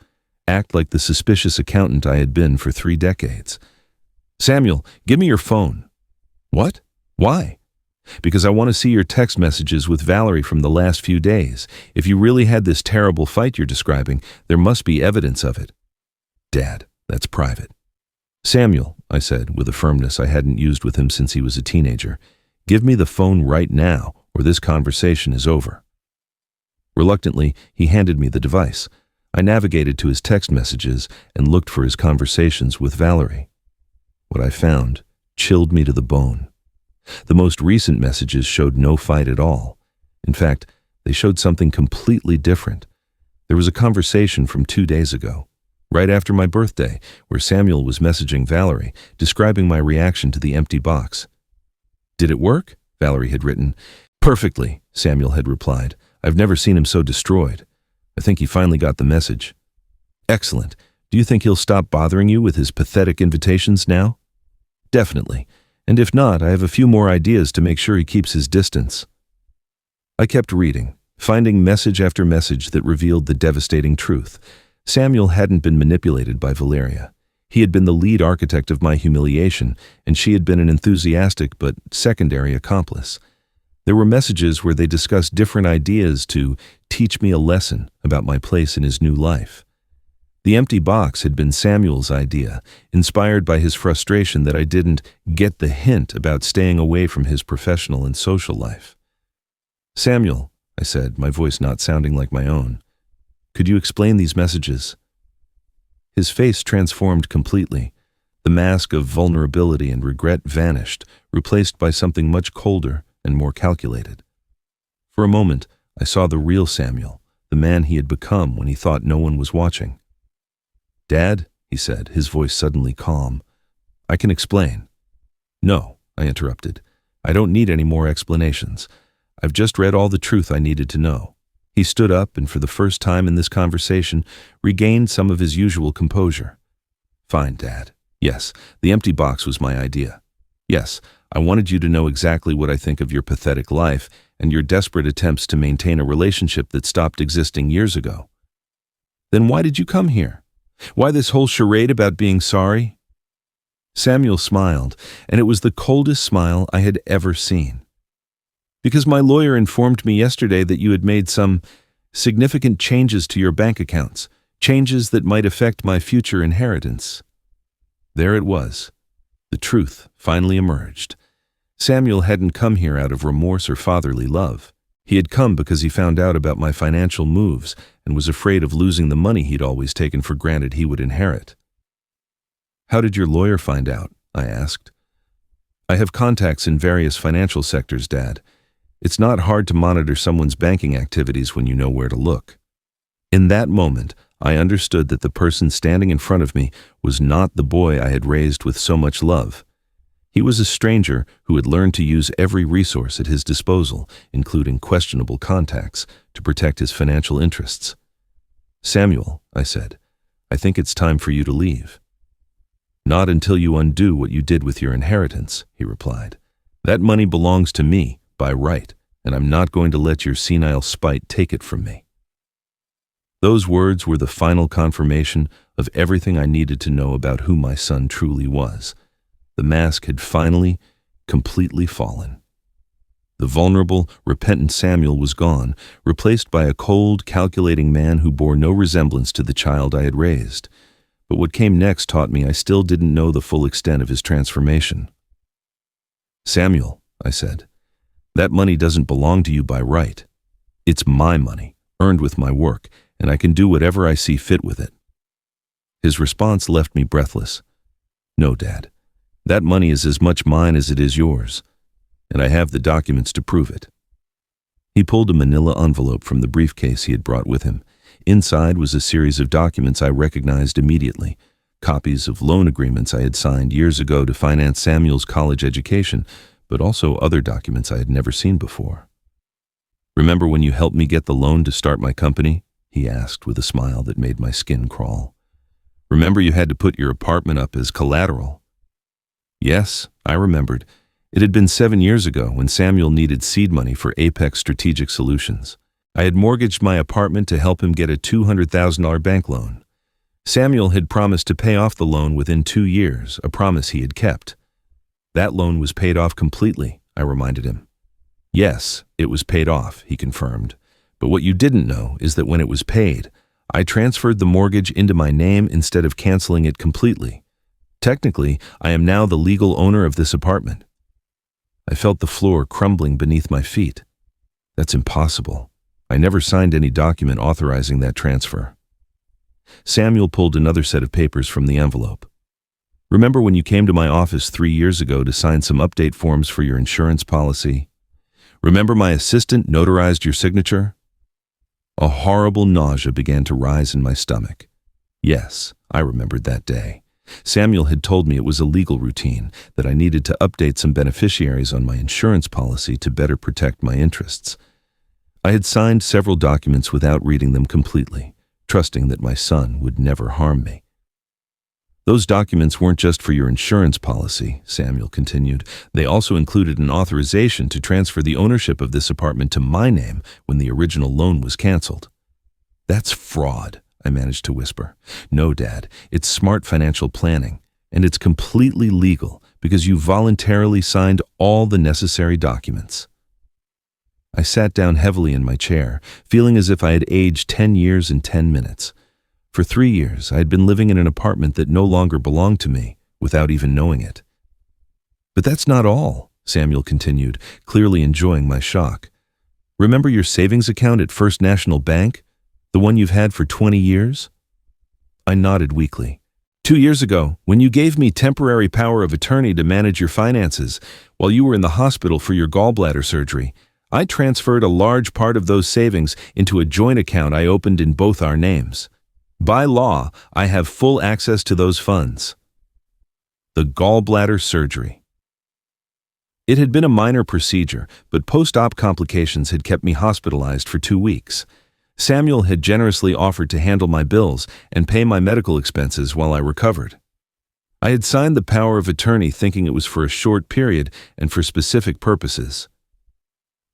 Act like the suspicious accountant I had been for 3 decades. Samuel, give me your phone. What? Why? Because I want to see your text messages with Valerie from the last few days. If you really had this terrible fight you're describing, there must be evidence of it. Dad, that's private. Samuel, I said with a firmness I hadn't used with him since he was a teenager, give me the phone right now, or this conversation is over. Reluctantly, he handed me the device. I navigated to his text messages and looked for his conversations with Valerie. What I found chilled me to the bone. The most recent messages showed no fight at all. In fact, they showed something completely different. There was a conversation from 2 days ago, right after my birthday, where Samuel was messaging Valerie, describing my reaction to the empty box. Did it work? Valerie had written. Perfectly, Samuel had replied. I've never seen him so destroyed. I think he finally got the message. Excellent. Do you think he'll stop bothering you with his pathetic invitations now? Definitely. And if not, I have a few more ideas to make sure he keeps his distance. I kept reading, finding message after message that revealed the devastating truth. Samuel hadn't been manipulated by Valeria. He had been the lead architect of my humiliation, and she had been an enthusiastic but secondary accomplice. There were messages where they discussed different ideas to teach me a lesson about my place in his new life. The empty box had been Samuel's idea, inspired by his frustration that I didn't get the hint about staying away from his professional and social life. "Samuel," I said, my voice not sounding like my own, "could you explain these messages?" His face transformed completely. The mask of vulnerability and regret vanished, replaced by something much colder and more calculated. For a moment, I saw the real Samuel, the man he had become when he thought no one was watching. "Dad," he said, his voice suddenly calm, "I can explain." "No," I interrupted. "I don't need any more explanations. I've just read all the truth I needed to know." He stood up and for the first time in this conversation regained some of his usual composure. "Fine, Dad. Yes, the empty box was my idea. Yes, I wanted you to know exactly what I think of your pathetic life and your desperate attempts to maintain a relationship that stopped existing years ago." "Then why did you come here? Why this whole charade about being sorry?" Samuel smiled, and it was the coldest smile I had ever seen. "Because my lawyer informed me yesterday that you had made some significant changes to your bank accounts, changes that might affect my future inheritance." There it was. The truth finally emerged. Samuel hadn't come here out of remorse or fatherly love. He had come because he found out about my financial moves and was afraid of losing the money he'd always taken for granted he would inherit. "How did your lawyer find out?" I asked. "I have contacts in various financial sectors, Dad. It's not hard to monitor someone's banking activities when you know where to look." In that moment, I understood that the person standing in front of me was not the boy I had raised with so much love. He was a stranger who had learned to use every resource at his disposal, including questionable contacts, to protect his financial interests. "Samuel," I said, "I think it's time for you to leave." "Not until you undo what you did with your inheritance," he replied. "That money belongs to me by right, and I'm not going to let your senile spite take it from me." Those words were the final confirmation of everything I needed to know about who my son truly was. The mask had finally, completely fallen. The vulnerable, repentant Samuel was gone, replaced by a cold, calculating man who bore no resemblance to the child I had raised. But what came next taught me I still didn't know the full extent of his transformation. "Samuel," I said, "that money doesn't belong to you by right. It's my money, earned with my work, and I can do whatever I see fit with it." His response left me breathless. "No, Dad. That money is as much mine as it is yours, and I have the documents to prove it." He pulled a manila envelope from the briefcase he had brought with him. Inside was a series of documents I recognized immediately, copies of loan agreements I had signed years ago to finance Samuel's college education, but also other documents I had never seen before. "Remember when you helped me get the loan to start my company?" he asked with a smile that made my skin crawl. "Remember you had to put your apartment up as collateral?" Yes, I remembered. It had been 7 years ago when Samuel needed seed money for Apex Strategic Solutions. I had mortgaged my apartment to help him get a $200,000 bank loan. Samuel had promised to pay off the loan within 2 years, a promise he had kept. "That loan was paid off completely," I reminded him. "Yes, it was paid off," he confirmed. "But what you didn't know is that when it was paid, I transferred the mortgage into my name instead of canceling it completely. Technically, I am now the legal owner of this apartment." I felt the floor crumbling beneath my feet. That's impossible. I never signed any document authorizing that transfer. Samuel pulled another set of papers from the envelope. "Remember when you came to my office 3 years ago to sign some update forms for your insurance policy? Remember my assistant notarized your signature?" A horrible nausea began to rise in my stomach. Yes, I remembered that day. Samuel had told me it was a legal routine, that I needed to update some beneficiaries on my insurance policy to better protect my interests. I had signed several documents without reading them completely, trusting that my son would never harm me. Those documents weren't just for your insurance policy, Samuel continued. They also included an authorization to transfer the ownership of this apartment to my name when the original loan was canceled. That's fraud, I managed to whisper. No, Dad, it's smart financial planning, and it's completely legal because you voluntarily signed all the necessary documents. I sat down heavily in my chair, feeling as if I had aged 10 years in 10 minutes. For 3 years, I had been living in an apartment that no longer belonged to me, without even knowing it. But that's not all, Samuel continued, clearly enjoying my shock. Remember your savings account at First National Bank? The one you've had for 20 years? I nodded weakly. 2 years ago, when you gave me temporary power of attorney to manage your finances while you were in the hospital for your gallbladder surgery, I transferred a large part of those savings into a joint account I opened in both our names. By law, I have full access to those funds. The gallbladder surgery. It had been a minor procedure, but post-op complications had kept me hospitalized for 2 weeks. Samuel had generously offered to handle my bills and pay my medical expenses while I recovered. I had signed the power of attorney thinking it was for a short period and for specific purposes.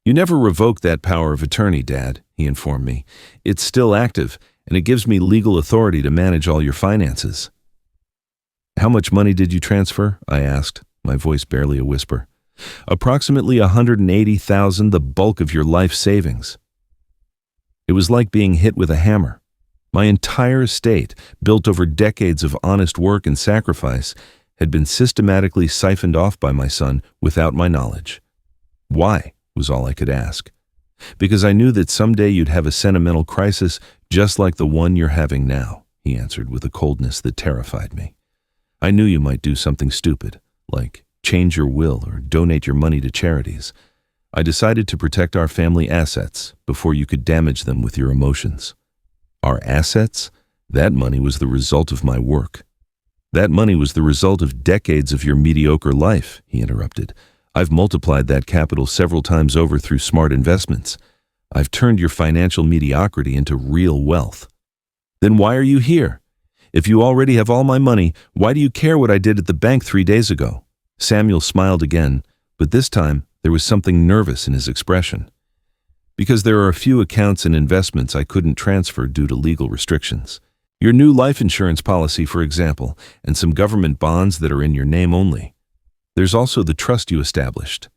You never revoked that power of attorney, Dad, he informed me. It's still active, and it gives me legal authority to manage all your finances. How much money did you transfer? I asked, my voice barely a whisper. Approximately $180,000, the bulk of your life savings. It was like being hit with a hammer. My entire estate, built over decades of honest work and sacrifice, had been systematically siphoned off by my son without my knowledge. Why, was all I could ask. Because I knew that someday you'd have a sentimental crisis just like the one you're having now, he answered with a coldness that terrified me. I knew you might do something stupid, like change your will or donate your money to charities. I decided to protect our family assets before you could damage them with your emotions. Our assets? That money was the result of my work. That money was the result of decades of your mediocre life, he interrupted. I've multiplied that capital several times over through smart investments. I've turned your financial mediocrity into real wealth. Then why are you here? If you already have all my money, why do you care what I did at the bank 3 days ago? Samuel smiled again, but this time there was something nervous in his expression. Because there are a few accounts and investments I couldn't transfer due to legal restrictions. Your new life insurance policy, for example, and some government bonds that are in your name only. There's also the trust you established.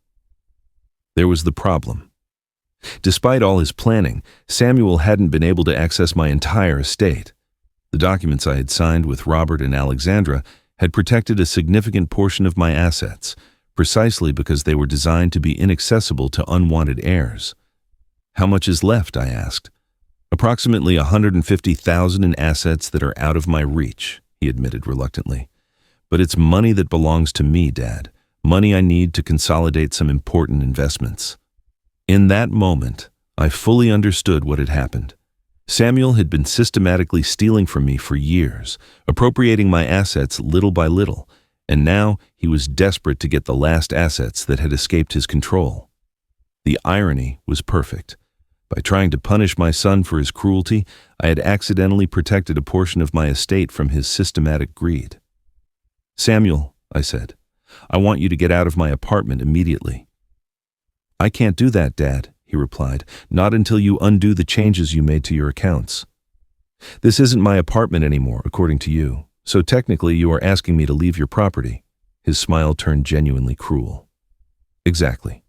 There was the problem. Despite all his planning, Samuel hadn't been able to access my entire estate. The documents I had signed with Robert and Alexandra had protected a significant portion of my assets, precisely because they were designed to be inaccessible to unwanted heirs. How much is left? I asked. Approximately $150,000 in assets that are out of my reach, he admitted reluctantly. But it's money that belongs to me, Dad. Money I need to consolidate some important investments. In that moment, I fully understood what had happened. Samuel had been systematically stealing from me for years, appropriating my assets little by little, and now he was desperate to get the last assets that had escaped his control. The irony was perfect. By trying to punish my son for his cruelty, I had accidentally protected a portion of my estate from his systematic greed. Samuel, I said, I want you to get out of my apartment immediately. I can't do that, Dad, he replied, not until you undo the changes you made to your accounts. This isn't my apartment anymore, according to you, so technically you are asking me to leave your property. His smile turned genuinely cruel. Exactly.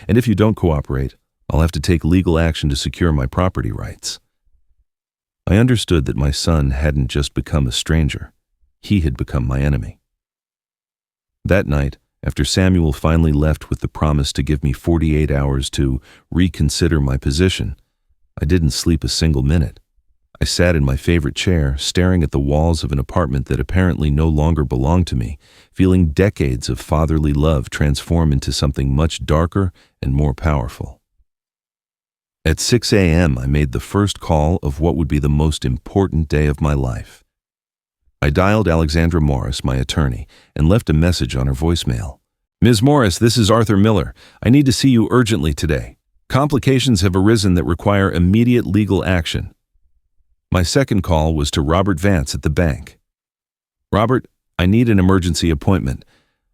And if you don't cooperate, I'll have to take legal action to secure my property rights. I understood that my son hadn't just become a stranger. He had become my enemy. That night, after Samuel finally left with the promise to give me 48 hours to reconsider my position, I didn't sleep a single minute. I sat in my favorite chair, staring at the walls of an apartment that apparently no longer belonged to me, feeling decades of fatherly love transform into something much darker and more powerful. At 6 a.m., I made the first call of what would be the most important day of my life. I dialed Alexandra Morris, my attorney, and left a message on her voicemail. Ms. Morris, this is Arthur Miller. I need to see you urgently today. Complications have arisen that require immediate legal action. My second call was to Robert Vance at the bank. Robert, I need an emergency appointment.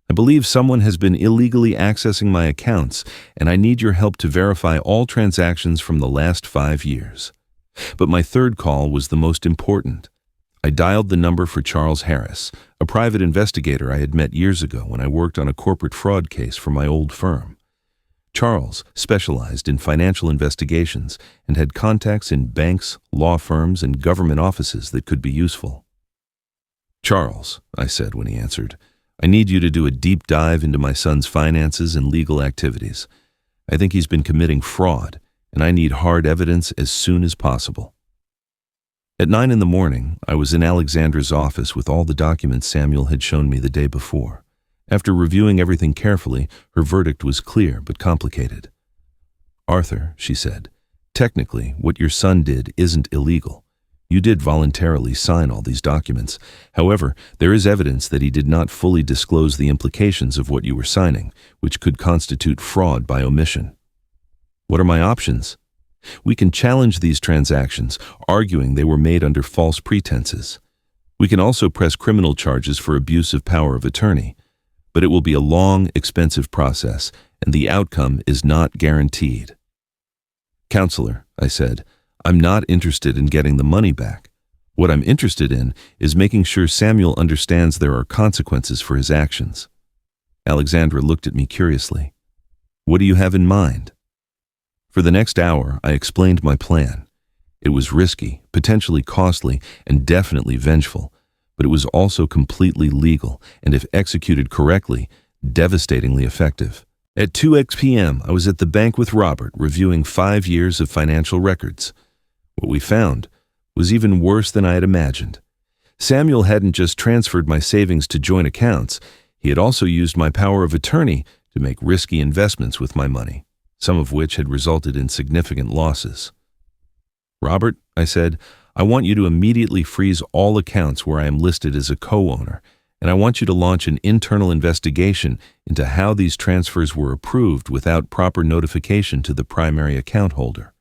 I believe someone has been illegally accessing my accounts, and I need your help to verify all transactions from the last 5 years. But my third call was the most important. I dialed the number for Charles Harris, a private investigator I had met years ago when I worked on a corporate fraud case for my old firm. Charles specialized in financial investigations and had contacts in banks, law firms, and government offices that could be useful. "Charles," I said when he answered, "I need you to do a deep dive into my son's finances and legal activities. I think he's been committing fraud, and I need hard evidence as soon as possible." At 9 in the morning, I was in Alexandra's office with all the documents Samuel had shown me the day before. After reviewing everything carefully, her verdict was clear but complicated. "Arthur," she said, "technically, what your son did isn't illegal. You did voluntarily sign all these documents. However, there is evidence that he did not fully disclose the implications of what you were signing, which could constitute fraud by omission. What are my options? We can challenge these transactions, arguing they were made under false pretenses. We can also press criminal charges for abuse of power of attorney, but it will be a long, expensive process, and the outcome is not guaranteed." "Counselor," I said, "I'm not interested in getting the money back. What I'm interested in is making sure Samuel understands there are consequences for his actions." Alexandra looked at me curiously. "What do you have in mind?" For the next hour, I explained my plan. It was risky, potentially costly, and definitely vengeful, but it was also completely legal, and if executed correctly, devastatingly effective. At 2 p.m., I was at the bank with Robert, reviewing 5 years of financial records. What we found was even worse than I had imagined. Samuel hadn't just transferred my savings to joint accounts, he had also used my power of attorney to make risky investments with my money, some of which had resulted in significant losses. "Robert," I said, "I want you to immediately freeze all accounts where I am listed as a co-owner, and I want you to launch an internal investigation into how these transfers were approved without proper notification to the primary account holder.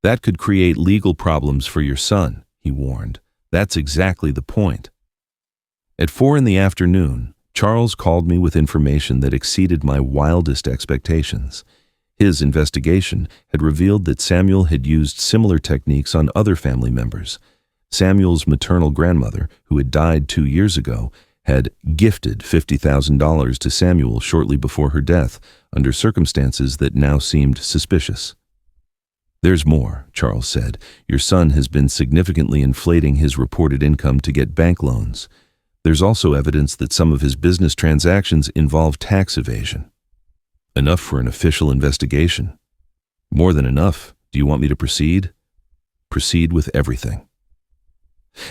That could create legal problems for your son," he warned. "That's exactly the point." At 4 in the afternoon, Charles called me with information that exceeded my wildest expectations. His investigation had revealed that Samuel had used similar techniques on other family members. Samuel's maternal grandmother, who had died 2 years ago, had gifted $50,000 to Samuel shortly before her death, under circumstances that now seemed suspicious. "There's more," Charles said. "Your son has been significantly inflating his reported income to get bank loans. There's also evidence that some of his business transactions involve tax evasion." "Enough for an official investigation." "More than enough. Do you want me to proceed?" "Proceed with everything."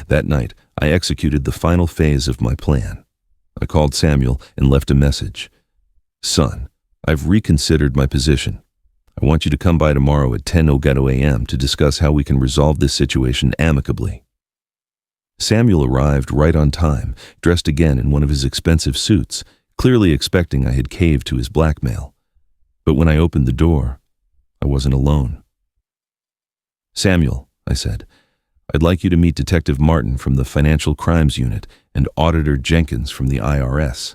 That night, I executed the final phase of my plan. I called Samuel and left a message. "Son, I've reconsidered my position. I want you to come by tomorrow at 10 a.m. to discuss how we can resolve this situation amicably." Samuel arrived right on time, dressed again in one of his expensive suits, clearly expecting I had caved to his blackmail. But when I opened the door, I wasn't alone. "Samuel," I said, "I'd like you to meet Detective Martin from the Financial Crimes Unit and Auditor Jenkins from the IRS."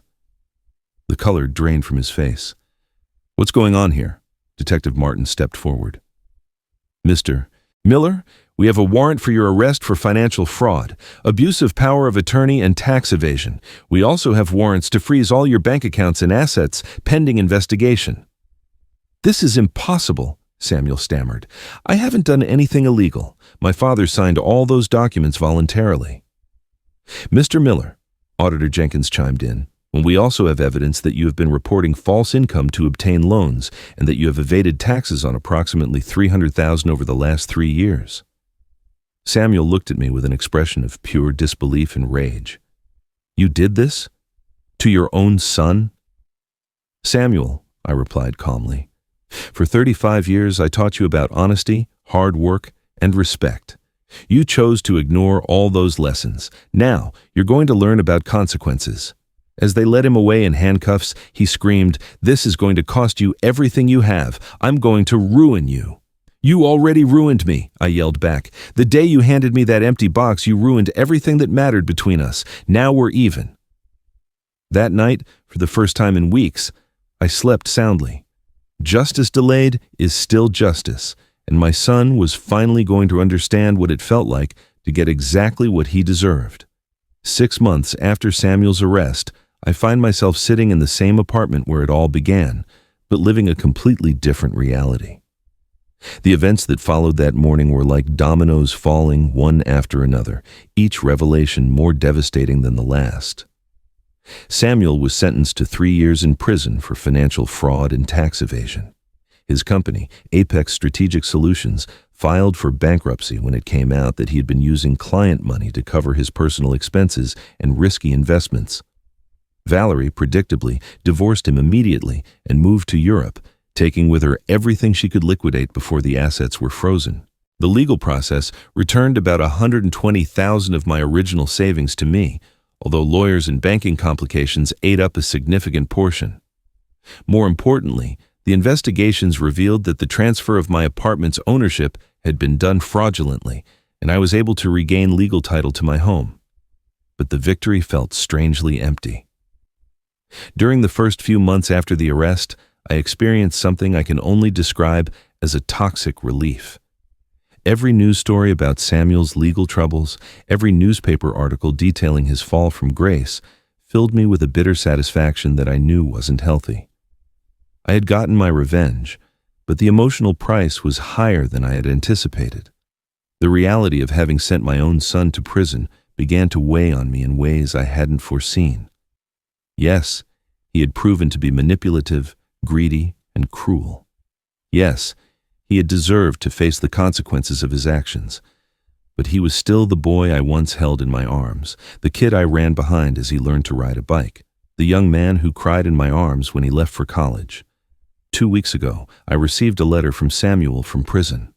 The color drained from his face. "What's going on here?" Detective Martin stepped forward. "Mr. Miller, we have a warrant for your arrest for financial fraud, abuse of power of attorney, and tax evasion. We also have warrants to freeze all your bank accounts and assets pending investigation." "This is impossible," Samuel stammered. "I haven't done anything illegal. My father signed all those documents voluntarily." "Mr. Miller," Auditor Jenkins chimed in, "we also have evidence that you have been reporting false income to obtain loans and that you have evaded taxes on approximately $300,000 over the last 3 years. Samuel looked at me with an expression of pure disbelief and rage. "You did this? To your own son?" "Samuel," I replied calmly, "for 35 years I taught you about honesty, hard work, and respect. You chose to ignore all those lessons. Now you're going to learn about consequences." As they led him away in handcuffs, he screamed, "This is going to cost you everything you have. I'm going to ruin you. "You already ruined me," I yelled back. "The day you handed me that empty box, you ruined everything that mattered between us. Now we're even." That night, for the first time in weeks, I slept soundly. Justice delayed is still justice, and my son was finally going to understand what it felt like to get exactly what he deserved. 6 months after Samuel's arrest, I find myself sitting in the same apartment where it all began, but living a completely different reality. The events that followed that morning were like dominoes falling one after another, each revelation more devastating than the last. Samuel was sentenced to 3 years in prison for financial fraud and tax evasion. His company, Apex Strategic Solutions, filed for bankruptcy when it came out that he had been using client money to cover his personal expenses and risky investments. Valerie, predictably, divorced him immediately and moved to Europe, taking with her everything she could liquidate before the assets were frozen. The legal process returned about $120,000 of my original savings to me, although lawyers and banking complications ate up a significant portion. More importantly, the investigations revealed that the transfer of my apartment's ownership had been done fraudulently, and I was able to regain legal title to my home. But the victory felt strangely empty. During the first few months after the arrest, I experienced something I can only describe as a toxic relief. Every news story about Samuel's legal troubles, every newspaper article detailing his fall from grace, filled me with a bitter satisfaction that I knew wasn't healthy. I had gotten my revenge, but the emotional price was higher than I had anticipated. The reality of having sent my own son to prison began to weigh on me in ways I hadn't foreseen. Yes, he had proven to be manipulative, greedy, and cruel. Yes, he had deserved to face the consequences of his actions. But he was still the boy I once held in my arms, the kid I ran behind as he learned to ride a bike, the young man who cried in my arms when he left for college. 2 weeks ago, I received a letter from Samuel from prison.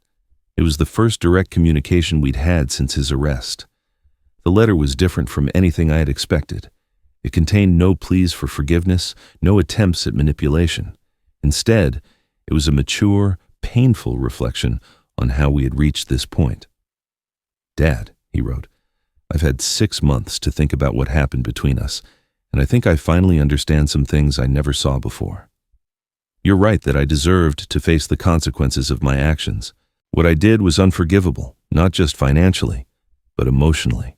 It was the first direct communication we'd had since his arrest. The letter was different from anything I had expected. It contained no pleas for forgiveness, no attempts at manipulation. Instead, it was a mature, painful reflection on how we had reached this point. "Dad," he wrote, "I've had 6 months to think about what happened between us, and I think I finally understand some things I never saw before. You're right that I deserved to face the consequences of my actions. What I did was unforgivable, not just financially, but emotionally."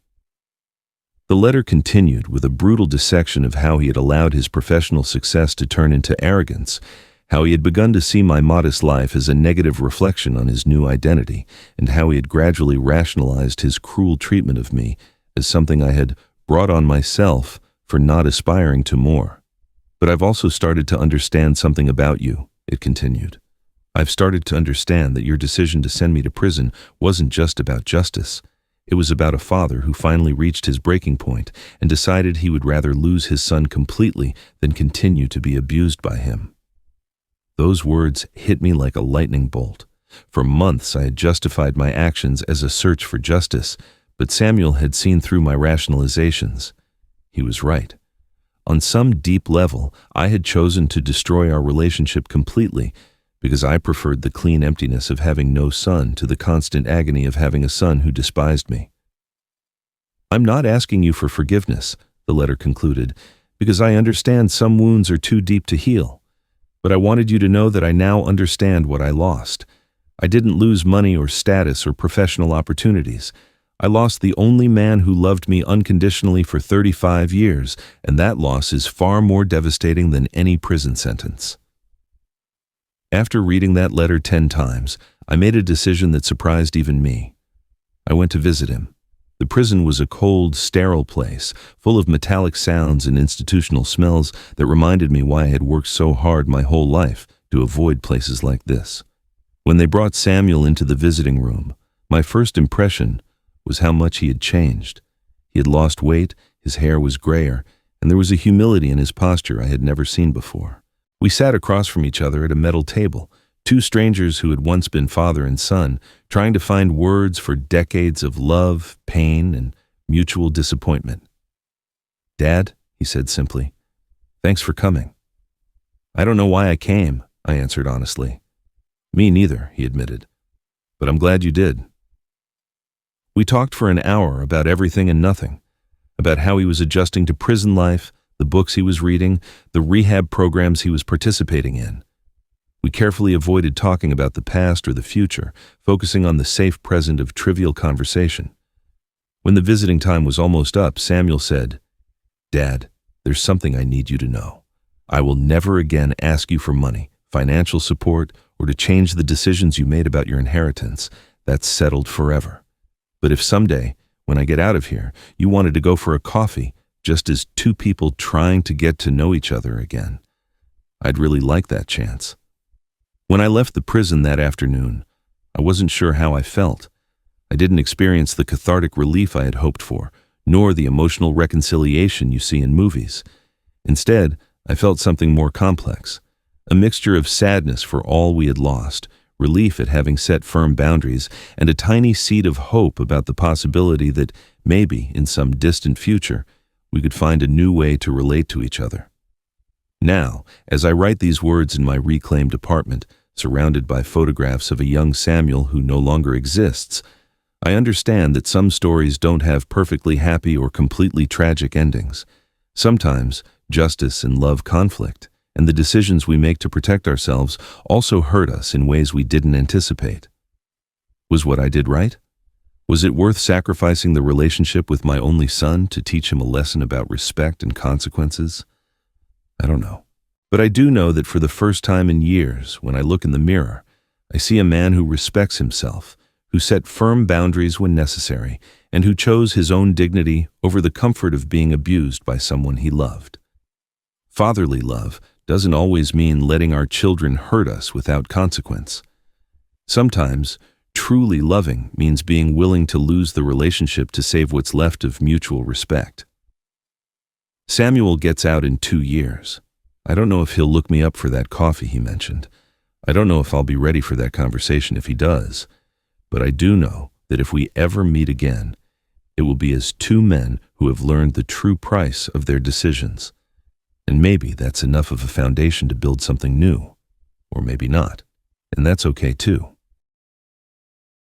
The letter continued with a brutal dissection of how he had allowed his professional success to turn into arrogance, how he had begun to see my modest life as a negative reflection on his new identity, and how he had gradually rationalized his cruel treatment of me as something I had brought on myself for not aspiring to more. "But I've also started to understand something about you," it continued. "I've started to understand that your decision to send me to prison wasn't just about justice. It was about a father who finally reached his breaking point and decided he would rather lose his son completely than continue to be abused by him." Those words hit me like a lightning bolt. For months I had justified my actions as a search for justice, but Samuel had seen through my rationalizations. He was right. On some deep level, I had chosen to destroy our relationship completely because I preferred the clean emptiness of having no son to the constant agony of having a son who despised me. "I'm not asking you for forgiveness," the letter concluded, "because I understand some wounds are too deep to heal. But I wanted you to know that I now understand what I lost. I didn't lose money or status or professional opportunities. I lost the only man who loved me unconditionally for 35 years, and that loss is far more devastating than any prison sentence." After reading that letter 10 times, I made a decision that surprised even me. I went to visit him. The prison was a cold, sterile place, full of metallic sounds and institutional smells that reminded me why I had worked so hard my whole life to avoid places like this. When they brought Samuel into the visiting room, my first impression was how much he had changed. He had lost weight, his hair was grayer, and there was a humility in his posture I had never seen before. We sat across from each other at a metal table, two strangers who had once been father and son, trying to find words for decades of love, pain, and mutual disappointment. "Dad," he said simply, "thanks for coming." "I don't know why I came," I answered honestly. "Me neither," he admitted. but I'm glad you did. We talked for an hour about everything and nothing, about how he was adjusting to prison life, the books he was reading, the rehab programs he was participating in. We carefully avoided talking about the past or the future, focusing on the safe present of trivial conversation. When the visiting time was almost up, Samuel said, "Dad, there's something I need you to know. I will never again ask you for money, financial support, or to change the decisions you made about your inheritance. That's settled forever. But if someday, when I get out of here, you wanted to go for a coffee, just as two people trying to get to know each other again, I'd really like that chance." When I left the prison that afternoon, I wasn't sure how I felt. I didn't experience the cathartic relief I had hoped for, nor the emotional reconciliation you see in movies. Instead, I felt something more complex, a mixture of sadness for all we had lost, relief at having set firm boundaries, and a tiny seed of hope about the possibility that maybe, in some distant future, we could find a new way to relate to each other. Now, as I write these words in my reclaimed apartment, surrounded by photographs of a young Samuel who no longer exists, I understand that some stories don't have perfectly happy or completely tragic endings. Sometimes, justice and love conflict, and the decisions we make to protect ourselves also hurt us in ways we didn't anticipate. Was what I did right? Was it worth sacrificing the relationship with my only son to teach him a lesson about respect and consequences? I don't know. But I do know that for the first time in years, when I look in the mirror, I see a man who respects himself, who set firm boundaries when necessary, and who chose his own dignity over the comfort of being abused by someone he loved. Fatherly love doesn't always mean letting our children hurt us without consequence. Sometimes, truly loving means being willing to lose the relationship to save what's left of mutual respect. Samuel gets out in 2 years. I don't know if he'll look me up for that coffee he mentioned. I don't know if I'll be ready for that conversation if he does. But I do know that if we ever meet again, it will be as two men who have learned the true price of their decisions. And maybe that's enough of a foundation to build something new. Or maybe not. And that's okay too.